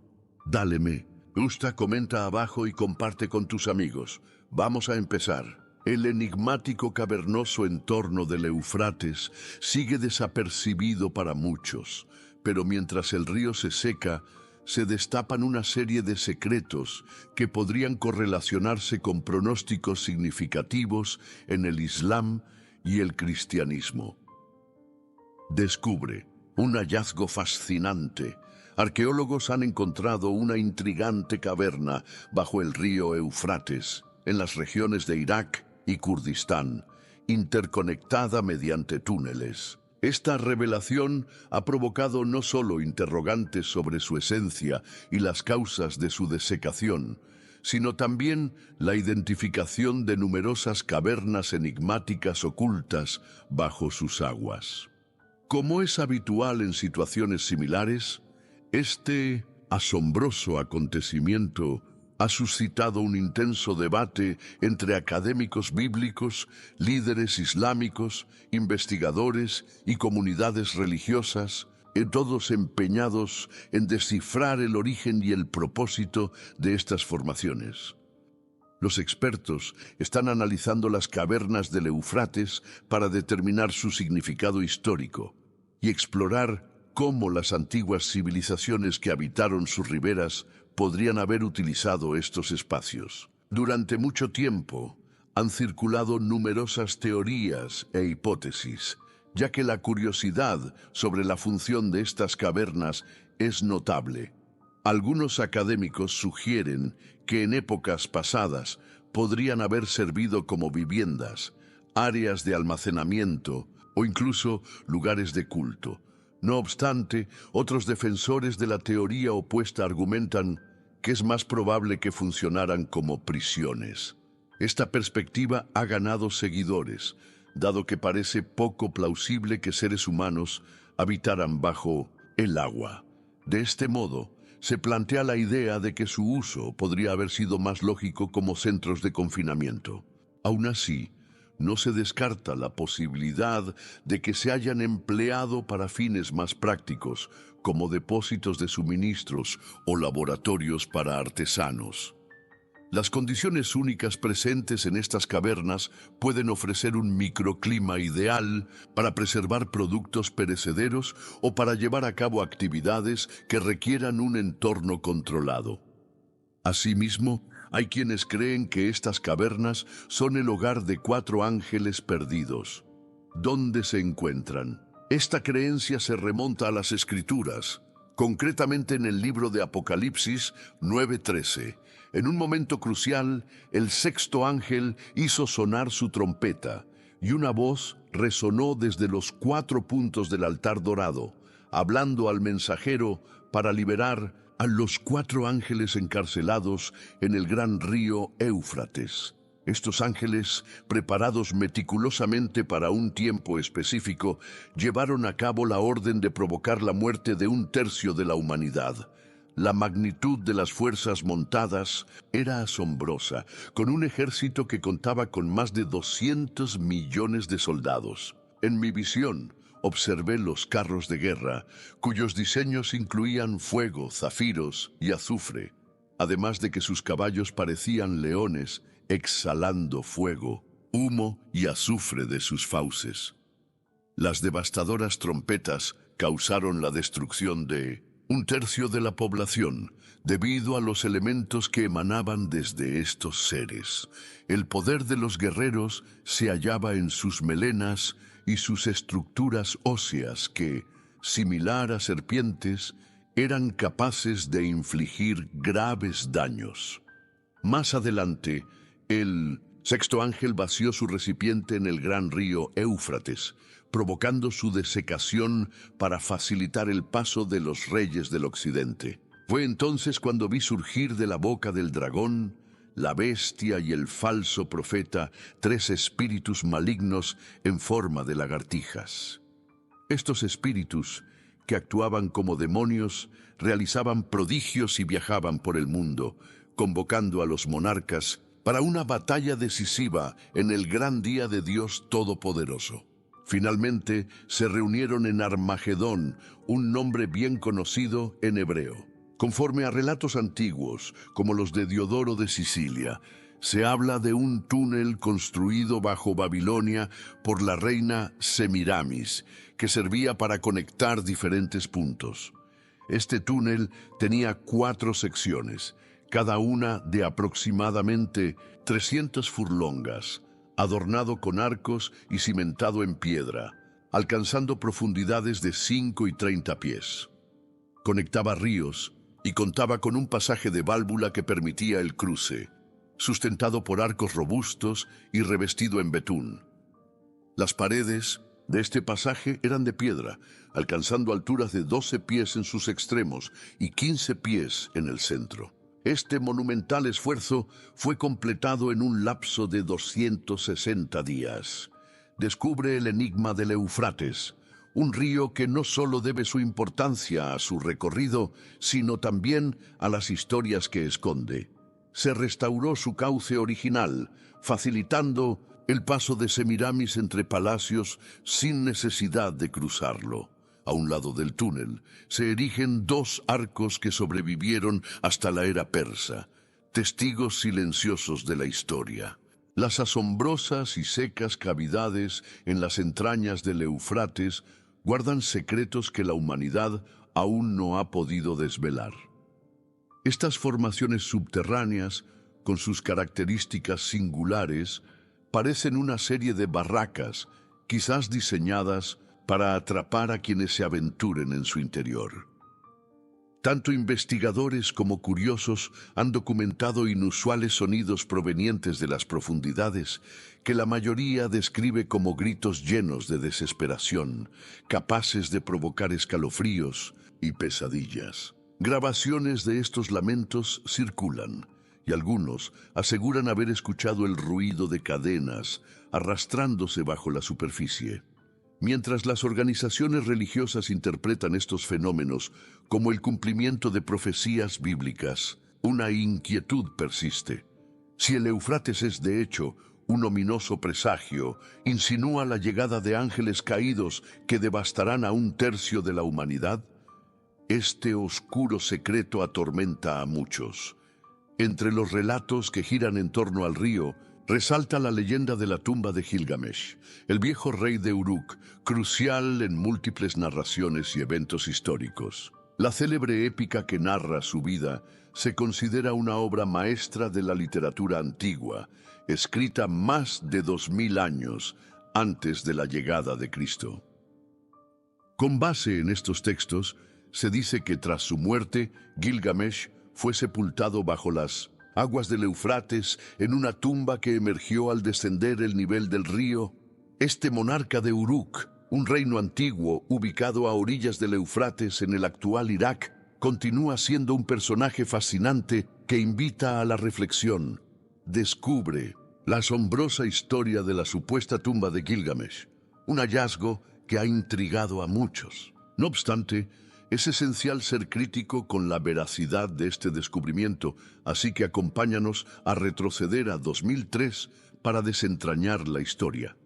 dale me gusta, comenta abajo y comparte con tus amigos. Vamos a empezar. El enigmático cavernoso entorno del Éufrates sigue desapercibido para muchos, pero mientras el río se seca, se destapan una serie de secretos que podrían correlacionarse con pronósticos significativos en el Islam y el cristianismo. Descubre un hallazgo fascinante. Arqueólogos han encontrado una intrigante caverna bajo el río Éufrates, en las regiones de Irak y Kurdistán, interconectada mediante túneles. Esta revelación ha provocado no solo interrogantes sobre su esencia y las causas de su desecación, sino también la identificación de numerosas cavernas enigmáticas ocultas bajo sus aguas. Como es habitual en situaciones similares, este asombroso acontecimiento ha suscitado un intenso debate entre académicos bíblicos, líderes islámicos, investigadores y comunidades religiosas, todos empeñados en descifrar el origen y el propósito de estas formaciones. Los expertos están analizando las cavernas del Éufrates para determinar su significado histórico y explorar cómo las antiguas civilizaciones que habitaron sus riberas podrían haber utilizado estos espacios. Durante mucho tiempo han circulado numerosas teorías e hipótesis, ya que la curiosidad sobre la función de estas cavernas es notable. Algunos académicos sugieren que en épocas pasadas podrían haber servido como viviendas, áreas de almacenamiento o incluso lugares de culto. No obstante, otros defensores de la teoría opuesta argumentan que es más probable que funcionaran como prisiones. Esta perspectiva ha ganado seguidores, dado que parece poco plausible que seres humanos habitaran bajo el agua. De este modo, se plantea la idea de que su uso podría haber sido más lógico como centros de confinamiento. Aún así, no se descarta la posibilidad de que se hayan empleado para fines más prácticos, como depósitos de suministros o laboratorios para artesanos. Las condiciones únicas presentes en estas cavernas pueden ofrecer un microclima ideal para preservar productos perecederos o para llevar a cabo actividades que requieran un entorno controlado. Asimismo, hay quienes creen que estas cavernas son el hogar de 4 ángeles perdidos. ¿Dónde se encuentran? Esta creencia se remonta a las Escrituras, concretamente en el libro de Apocalipsis 9:13. En un momento crucial, el 6.º ángel hizo sonar su trompeta, y una voz resonó desde los 4 puntos del altar dorado, hablando al mensajero para liberar a los 4 ángeles encarcelados en el gran río Éufrates. Estos ángeles, preparados meticulosamente para un tiempo específico, llevaron a cabo la orden de provocar la muerte de 1/3 de la humanidad. La magnitud de las fuerzas montadas era asombrosa, con un ejército que contaba con más de 200 millones de soldados. En mi visión, observé los carros de guerra, cuyos diseños incluían fuego, zafiros y azufre, además de que sus caballos parecían leones exhalando fuego, humo y azufre de sus fauces. Las devastadoras trompetas causaron la destrucción de 1/3 de la población, debido a los elementos que emanaban desde estos seres. El poder de los guerreros se hallaba en sus melenas y sus estructuras óseas que, similar a serpientes, eran capaces de infligir graves daños. Más adelante, el 6.º ángel vació su recipiente en el gran río Éufrates, provocando su desecación para facilitar el paso de los reyes del occidente. Fue entonces cuando vi surgir de la boca del dragón, la bestia y el falso profeta, 3 espíritus malignos en forma de lagartijas. Estos espíritus, que actuaban como demonios, realizaban prodigios y viajaban por el mundo, convocando a los monarcas para una batalla decisiva en el gran día de Dios Todopoderoso. Finalmente, se reunieron en Armagedón, un nombre bien conocido en hebreo. Conforme a relatos antiguos, como los de Diodoro de Sicilia, se habla de un túnel construido bajo Babilonia por la reina Semiramis, que servía para conectar diferentes puntos. Este túnel tenía 4 secciones, cada una de aproximadamente 300 furlongas, adornado con arcos y cimentado en piedra, alcanzando profundidades de 5 y 30 pies. Conectaba ríos y contaba con un pasaje de válvula que permitía el cruce, sustentado por arcos robustos y revestido en betún. Las paredes de este pasaje eran de piedra, alcanzando alturas de 12 pies en sus extremos y 15 pies en el centro. Este monumental esfuerzo fue completado en un lapso de 260 días. Descubre el enigma del Éufrates, un río que no solo debe su importancia a su recorrido, sino también a las historias que esconde. Se restauró su cauce original, facilitando el paso de Semiramis entre palacios sin necesidad de cruzarlo. A un lado del túnel se erigen dos arcos que sobrevivieron hasta la era persa, testigos silenciosos de la historia. Las asombrosas y secas cavidades en las entrañas del Éufrates guardan secretos que la humanidad aún no ha podido desvelar. Estas formaciones subterráneas, con sus características singulares, parecen una serie de barracas, quizás diseñadas para atrapar a quienes se aventuren en su interior. Tanto investigadores como curiosos han documentado inusuales sonidos provenientes de las profundidades, que la mayoría describe como gritos llenos de desesperación, capaces de provocar escalofríos y pesadillas. Grabaciones de estos lamentos circulan, y algunos aseguran haber escuchado el ruido de cadenas arrastrándose bajo la superficie. Mientras las organizaciones religiosas interpretan estos fenómenos como el cumplimiento de profecías bíblicas, una inquietud persiste. Si el Éufrates es de hecho un ominoso presagio, insinúa la llegada de ángeles caídos que devastarán a un tercio de la humanidad, este oscuro secreto atormenta a muchos. Entre los relatos que giran en torno al río, resalta la leyenda de la tumba de Gilgamesh, el viejo rey de Uruk, crucial en múltiples narraciones y eventos históricos. La célebre épica que narra su vida se considera una obra maestra de la literatura antigua, escrita más de 2000 años antes de la llegada de Cristo. Con base en estos textos, se dice que tras su muerte, Gilgamesh fue sepultado bajo las aguas del Éufrates en una tumba que emergió al descender el nivel del río. Este monarca de Uruk, un reino antiguo ubicado a orillas del Éufrates en el actual Irak, continúa siendo un personaje fascinante que invita a la reflexión. Descubre la asombrosa historia de la supuesta tumba de Gilgamesh, un hallazgo que ha intrigado a muchos. No obstante, es esencial ser crítico con la veracidad de este descubrimiento, así que acompáñanos a retroceder a 2003 para desentrañar la historia.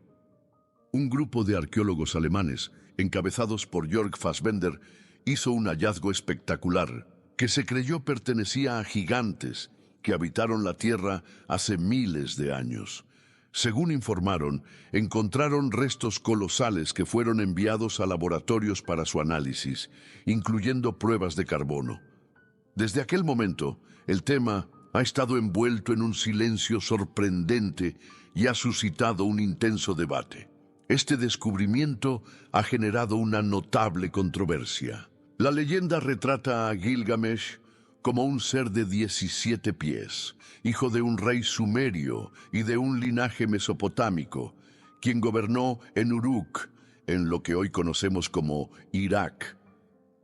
Un grupo de arqueólogos alemanes, encabezados por Jörg Fassbender, hizo un hallazgo espectacular que se creyó pertenecía a gigantes que habitaron la Tierra hace miles de años. Según informaron, encontraron restos colosales que fueron enviados a laboratorios para su análisis, incluyendo pruebas de carbono. Desde aquel momento, el tema ha estado envuelto en un silencio sorprendente y ha suscitado un intenso debate. Este descubrimiento ha generado una notable controversia. La leyenda retrata a Gilgamesh como un ser de 17 pies, hijo de un rey sumerio y de un linaje mesopotámico, quien gobernó en Uruk, en lo que hoy conocemos como Irak.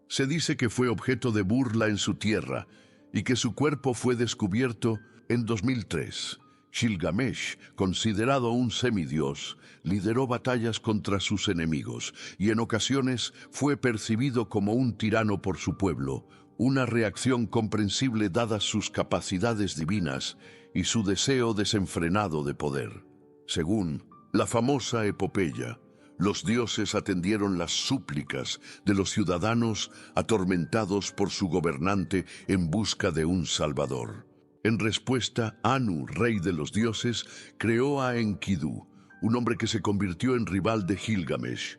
Se dice que fue objeto de burla en su tierra y que su cuerpo fue descubierto en 2003. Gilgamesh, considerado un semidios, lideró batallas contra sus enemigos y en ocasiones fue percibido como un tirano por su pueblo, una reacción comprensible dadas sus capacidades divinas y su deseo desenfrenado de poder. Según la famosa epopeya, los dioses atendieron las súplicas de los ciudadanos atormentados por su gobernante en busca de un salvador. En respuesta, Anu, rey de los dioses, creó a Enkidu, un hombre que se convirtió en rival de Gilgamesh.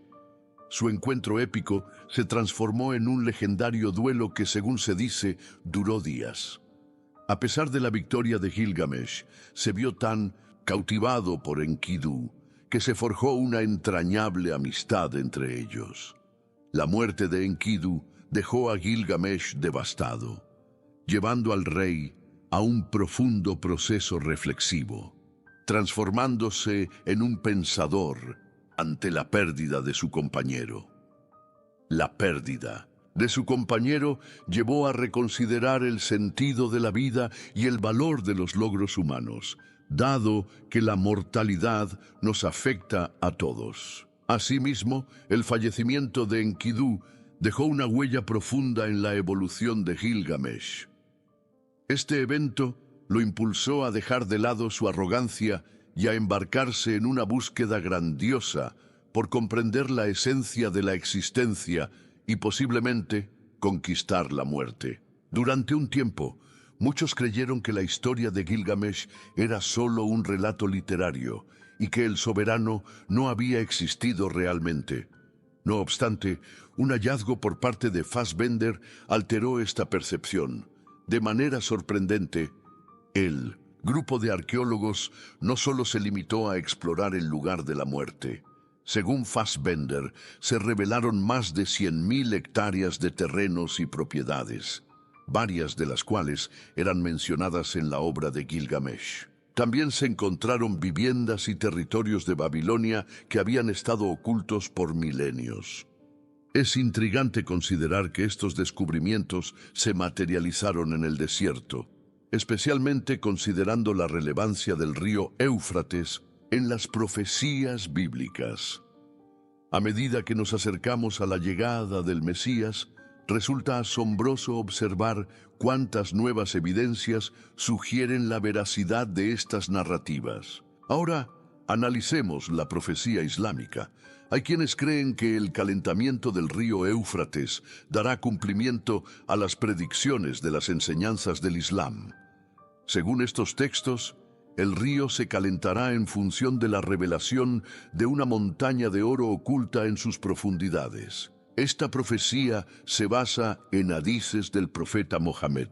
Su encuentro épico se transformó en un legendario duelo que, según se dice, duró días. A pesar de la victoria de Gilgamesh, se vio tan cautivado por Enkidu que se forjó una entrañable amistad entre ellos. La muerte de Enkidu dejó a Gilgamesh devastado, llevando al rey a un profundo proceso reflexivo, transformándose en un pensador ante la pérdida de su compañero. La pérdida de su compañero llevó a reconsiderar el sentido de la vida y el valor de los logros humanos, dado que la mortalidad nos afecta a todos. Asimismo, el fallecimiento de Enkidu dejó una huella profunda en la evolución de Gilgamesh. Este evento lo impulsó a dejar de lado su arrogancia y a embarcarse en una búsqueda grandiosa por comprender la esencia de la existencia y posiblemente conquistar la muerte. Durante un tiempo, muchos creyeron que la historia de Gilgamesh era solo un relato literario y que el soberano no había existido realmente. No obstante, un hallazgo por parte de Fassbender alteró esta percepción. De manera sorprendente, el grupo de arqueólogos no solo se limitó a explorar el lugar de la muerte. Según Fassbender, se revelaron más de 100.000 hectáreas de terrenos y propiedades, varias de las cuales eran mencionadas en la obra de Gilgamesh. También se encontraron viviendas y territorios de Babilonia que habían estado ocultos por milenios. Es intrigante considerar que estos descubrimientos se materializaron en el desierto, especialmente considerando la relevancia del río Éufrates en las profecías bíblicas. A medida que nos acercamos a la llegada del Mesías, resulta asombroso observar cuántas nuevas evidencias sugieren la veracidad de estas narrativas. Ahora, analicemos la profecía islámica. Hay quienes creen que el calentamiento del río Éufrates dará cumplimiento a las predicciones de las enseñanzas del Islam. Según estos textos, el río se calentará en función de la revelación de una montaña de oro oculta en sus profundidades. Esta profecía se basa en hadices del profeta Mohammed.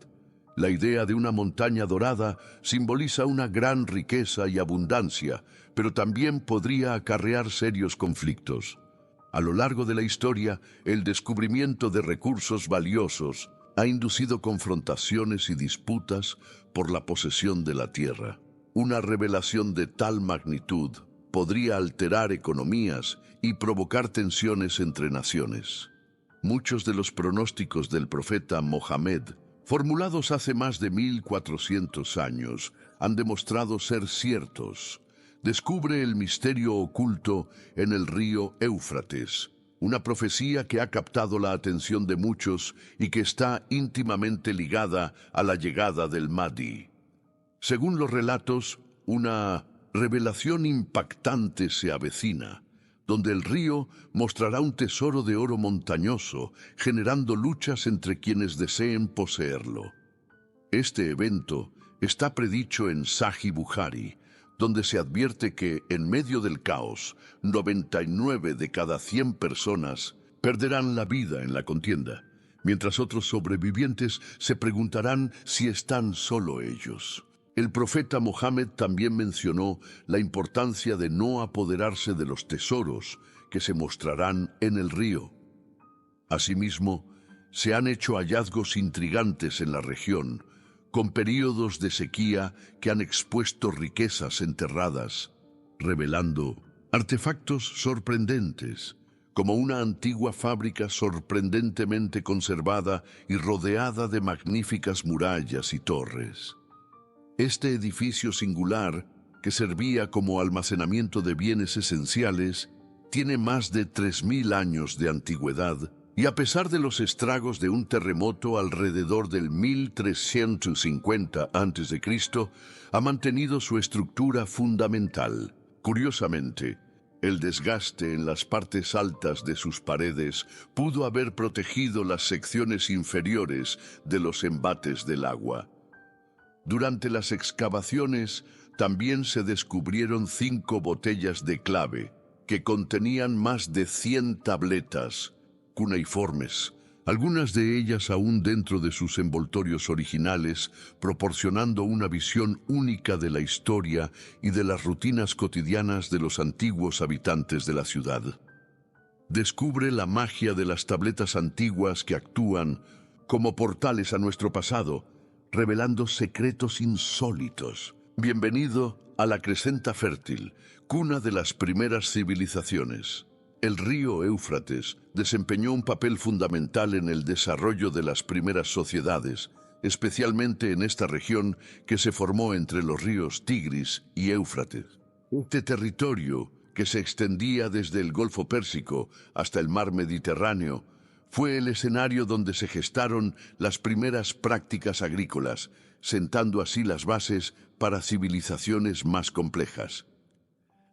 La idea de una montaña dorada simboliza una gran riqueza y abundancia, pero también podría acarrear serios conflictos. A lo largo de la historia, el descubrimiento de recursos valiosos ha inducido confrontaciones y disputas por la posesión de la tierra. Una revelación de tal magnitud podría alterar economías y provocar tensiones entre naciones. Muchos de los pronósticos del profeta Mohammed, formulados hace más de 1400 años, han demostrado ser ciertos. Descubre el misterio oculto en el río Éufrates, una profecía que ha captado la atención de muchos y que está íntimamente ligada a la llegada del Mahdi. Según los relatos, una revelación impactante se avecina, donde el río mostrará un tesoro de oro montañoso, generando luchas entre quienes deseen poseerlo. Este evento está predicho en Sahih Bukhari, donde se advierte que, en medio del caos, 99 de cada 100 personas perderán la vida en la contienda, mientras otros sobrevivientes se preguntarán si están solo ellos. El profeta Mohammed también mencionó la importancia de no apoderarse de los tesoros que se mostrarán en el río. Asimismo, se han hecho hallazgos intrigantes en la región, con períodos de sequía que han expuesto riquezas enterradas, revelando artefactos sorprendentes, como una antigua fábrica sorprendentemente conservada y rodeada de magníficas murallas y torres. Este edificio singular, que servía como almacenamiento de bienes esenciales, tiene más de 3000 años de antigüedad y, a pesar de los estragos de un terremoto alrededor del 1350 a.C., ha mantenido su estructura fundamental. Curiosamente, el desgaste en las partes altas de sus paredes pudo haber protegido las secciones inferiores de los embates del agua. Durante las excavaciones también se descubrieron 5 botellas de clave que contenían más de 100 tabletas cuneiformes, algunas de ellas aún dentro de sus envoltorios originales, proporcionando una visión única de la historia y de las rutinas cotidianas de los antiguos habitantes de la ciudad. Descubre la magia de las tabletas antiguas que actúan como portales a nuestro pasado, revelando secretos insólitos. Bienvenido a la Crescenta Fértil, cuna de las primeras civilizaciones. El río Éufrates desempeñó un papel fundamental en el desarrollo de las primeras sociedades, especialmente en esta región que se formó entre los ríos Tigris y Éufrates. Este territorio, que se extendía desde el Golfo Pérsico hasta el mar Mediterráneo, fue el escenario donde se gestaron las primeras prácticas agrícolas, sentando así las bases para civilizaciones más complejas.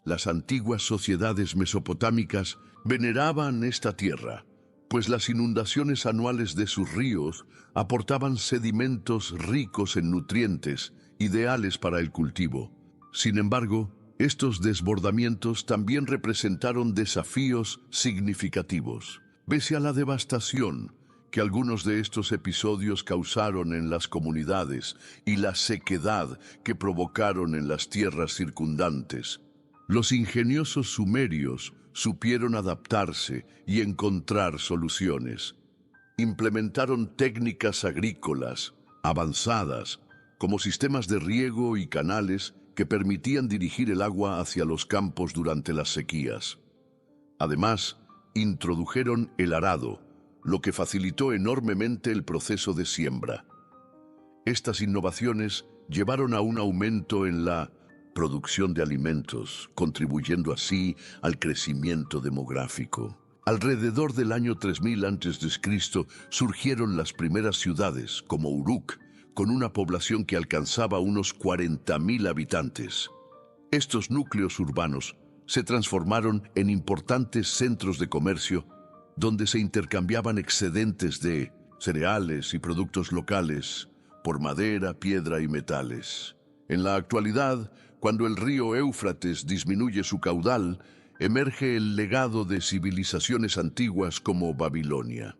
Las antiguas sociedades mesopotámicas veneraban esta tierra, pues las inundaciones anuales de sus ríos aportaban sedimentos ricos en nutrientes, ideales para el cultivo. Sin embargo, estos desbordamientos también representaron desafíos significativos. Pese a la devastación que algunos de estos episodios causaron en las comunidades y la sequedad que provocaron en las tierras circundantes, los ingeniosos sumerios supieron adaptarse y encontrar soluciones. Implementaron técnicas agrícolas avanzadas, como sistemas de riego y canales que permitían dirigir el agua hacia los campos durante las sequías. Además, introdujeron el arado, lo que facilitó enormemente el proceso de siembra. Estas innovaciones llevaron a un aumento en la producción de alimentos, contribuyendo así al crecimiento demográfico. Alrededor del año 3000 a.C. surgieron las primeras ciudades, como Uruk, con una población que alcanzaba unos 40.000 habitantes. Estos núcleos urbanos se transformaron en importantes centros de comercio donde se intercambiaban excedentes de cereales y productos locales por madera, piedra y metales. En la actualidad, cuando el río Éufrates disminuye su caudal, emerge el legado de civilizaciones antiguas como Babilonia.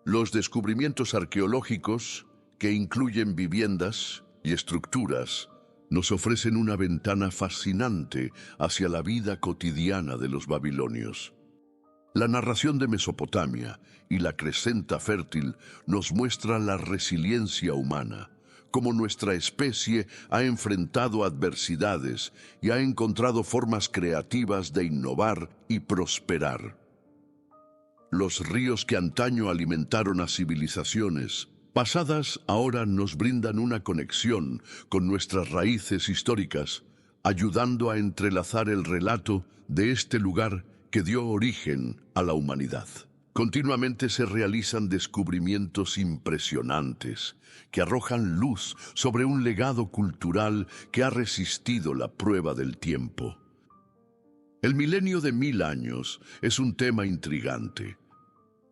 Los descubrimientos arqueológicos, que incluyen viviendas y estructuras, nos ofrecen una ventana fascinante hacia la vida cotidiana de los babilonios. La narración de Mesopotamia y la Crescenta Fértil nos muestra la resiliencia humana, cómo nuestra especie ha enfrentado adversidades y ha encontrado formas creativas de innovar y prosperar. Los ríos que antaño alimentaron a civilizaciones pasadas ahora nos brindan una conexión con nuestras raíces históricas, ayudando a entrelazar el relato de este lugar que dio origen a la humanidad. Continuamente se realizan descubrimientos impresionantes que arrojan luz sobre un legado cultural que ha resistido la prueba del tiempo. El milenio de 1000 años es un tema intrigante.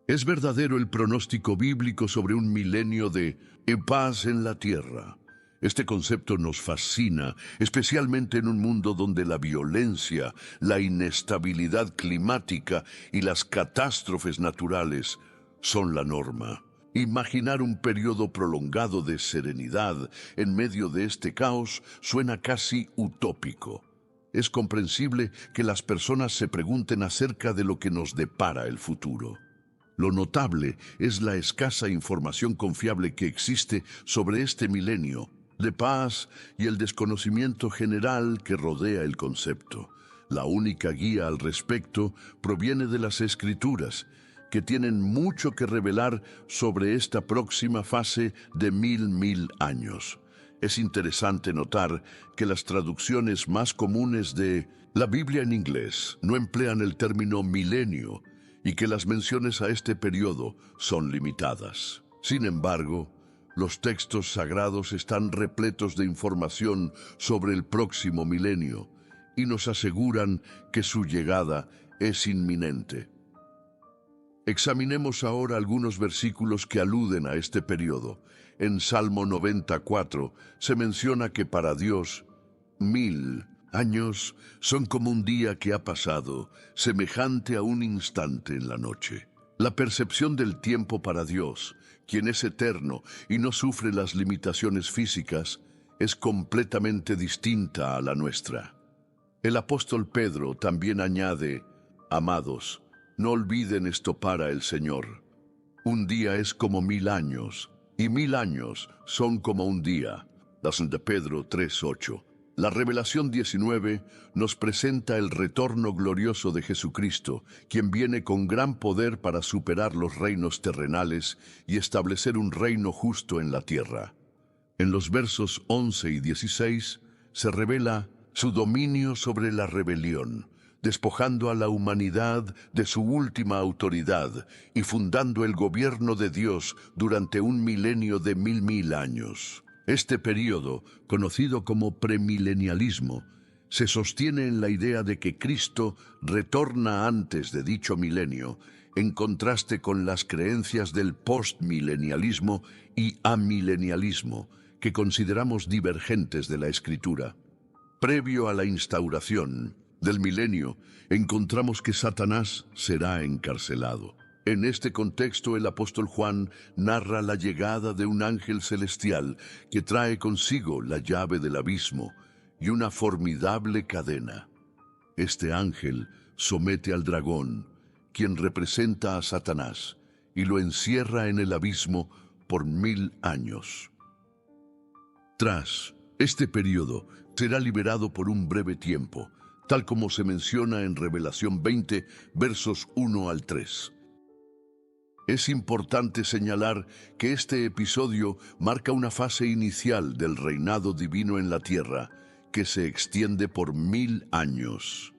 ¿Es verdadero el pronóstico bíblico sobre un milenio de paz en la tierra? Este concepto nos fascina, especialmente en un mundo donde la violencia, la inestabilidad climática y las catástrofes naturales son la norma. Imaginar un periodo prolongado de serenidad en medio de este caos suena casi utópico. Es comprensible que las personas se pregunten acerca de lo que nos depara el futuro. Lo notable es la escasa información confiable que existe sobre este milenio de paz y el desconocimiento general que rodea el concepto. La única guía al respecto proviene de las Escrituras, que tienen mucho que revelar sobre esta próxima fase de 1000 años. Es interesante notar que las traducciones más comunes de la Biblia en inglés no emplean el término milenio y que las menciones a este periodo son limitadas. Sin embargo, los textos sagrados están repletos de información sobre el próximo milenio y nos aseguran que su llegada es inminente. Examinemos ahora algunos versículos que aluden a este periodo. En Salmo 94 se menciona que para Dios 1000 años son como un día que ha pasado, semejante a un instante en la noche. La percepción del tiempo para Dios, quien es eterno y no sufre las limitaciones físicas, es completamente distinta a la nuestra. El apóstol Pedro también añade: amados, no olviden esto para el Señor. Un día es como 1000 años, y 1000 años son como un día. 2 de Pedro 3:8. La Revelación 19 nos presenta el retorno glorioso de Jesucristo, quien viene con gran poder para superar los reinos terrenales y establecer un reino justo en la tierra. En los versos 11 y 16 se revela su dominio sobre la rebelión, despojando a la humanidad de su última autoridad y fundando el gobierno de Dios durante un milenio de mil años. Este período, conocido como premilenialismo, se sostiene en la idea de que Cristo retorna antes de dicho milenio, en contraste con las creencias del postmilenialismo y amilenialismo, que consideramos divergentes de la Escritura. Previo a la instauración del milenio, encontramos que Satanás será encarcelado. En este contexto, el apóstol Juan narra la llegada de un ángel celestial que trae consigo la llave del abismo y una formidable cadena. Este ángel somete al dragón, quien representa a Satanás, y lo encierra en el abismo por 1000 años. Tras este periodo, será liberado por un breve tiempo, tal como se menciona en Revelación 20, versos 1 al 3. Es importante señalar que este episodio marca una fase inicial del reinado divino en la tierra, que se extiende por 1000 años.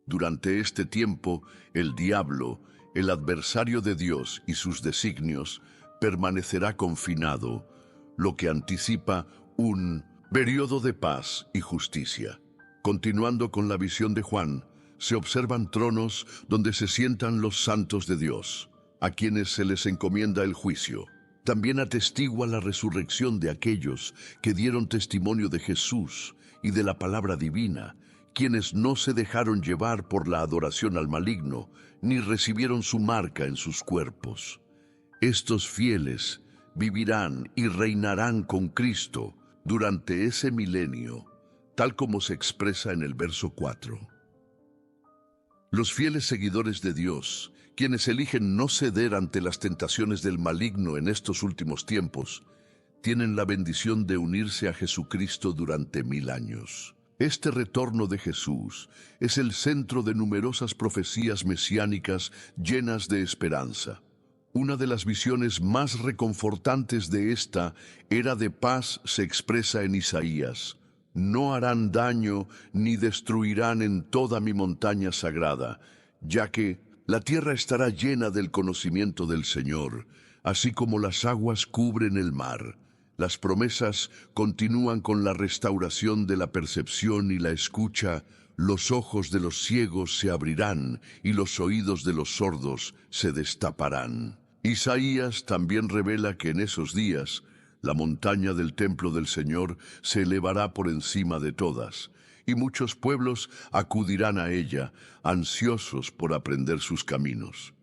Durante este tiempo, el diablo, el adversario de Dios y sus designios, permanecerá confinado, lo que anticipa un periodo de paz y justicia. Continuando con la visión de Juan, se observan tronos donde se sientan los santos de Dios, a quienes se les encomienda el juicio. También atestigua la resurrección de aquellos que dieron testimonio de Jesús y de la palabra divina, quienes no se dejaron llevar por la adoración al maligno, ni recibieron su marca en sus cuerpos. Estos fieles vivirán y reinarán con Cristo durante ese milenio, tal como se expresa en el verso 4. Los fieles seguidores de Dios, quienes eligen no ceder ante las tentaciones del maligno en estos últimos tiempos, tienen la bendición de unirse a Jesucristo durante 1000 años. Este retorno de Jesús es el centro de numerosas profecías mesiánicas llenas de esperanza. Una de las visiones más reconfortantes de esta era de paz se expresa en Isaías: no harán daño ni destruirán en toda mi montaña sagrada, ya que la tierra estará llena del conocimiento del Señor, así como las aguas cubren el mar. Las promesas continúan con la restauración de la percepción y la escucha. Los ojos de los ciegos se abrirán y los oídos de los sordos se destaparán. Isaías también revela que en esos días la montaña del templo del Señor se elevará por encima de todas, y muchos pueblos acudirán a ella, ansiosos por aprender sus caminos.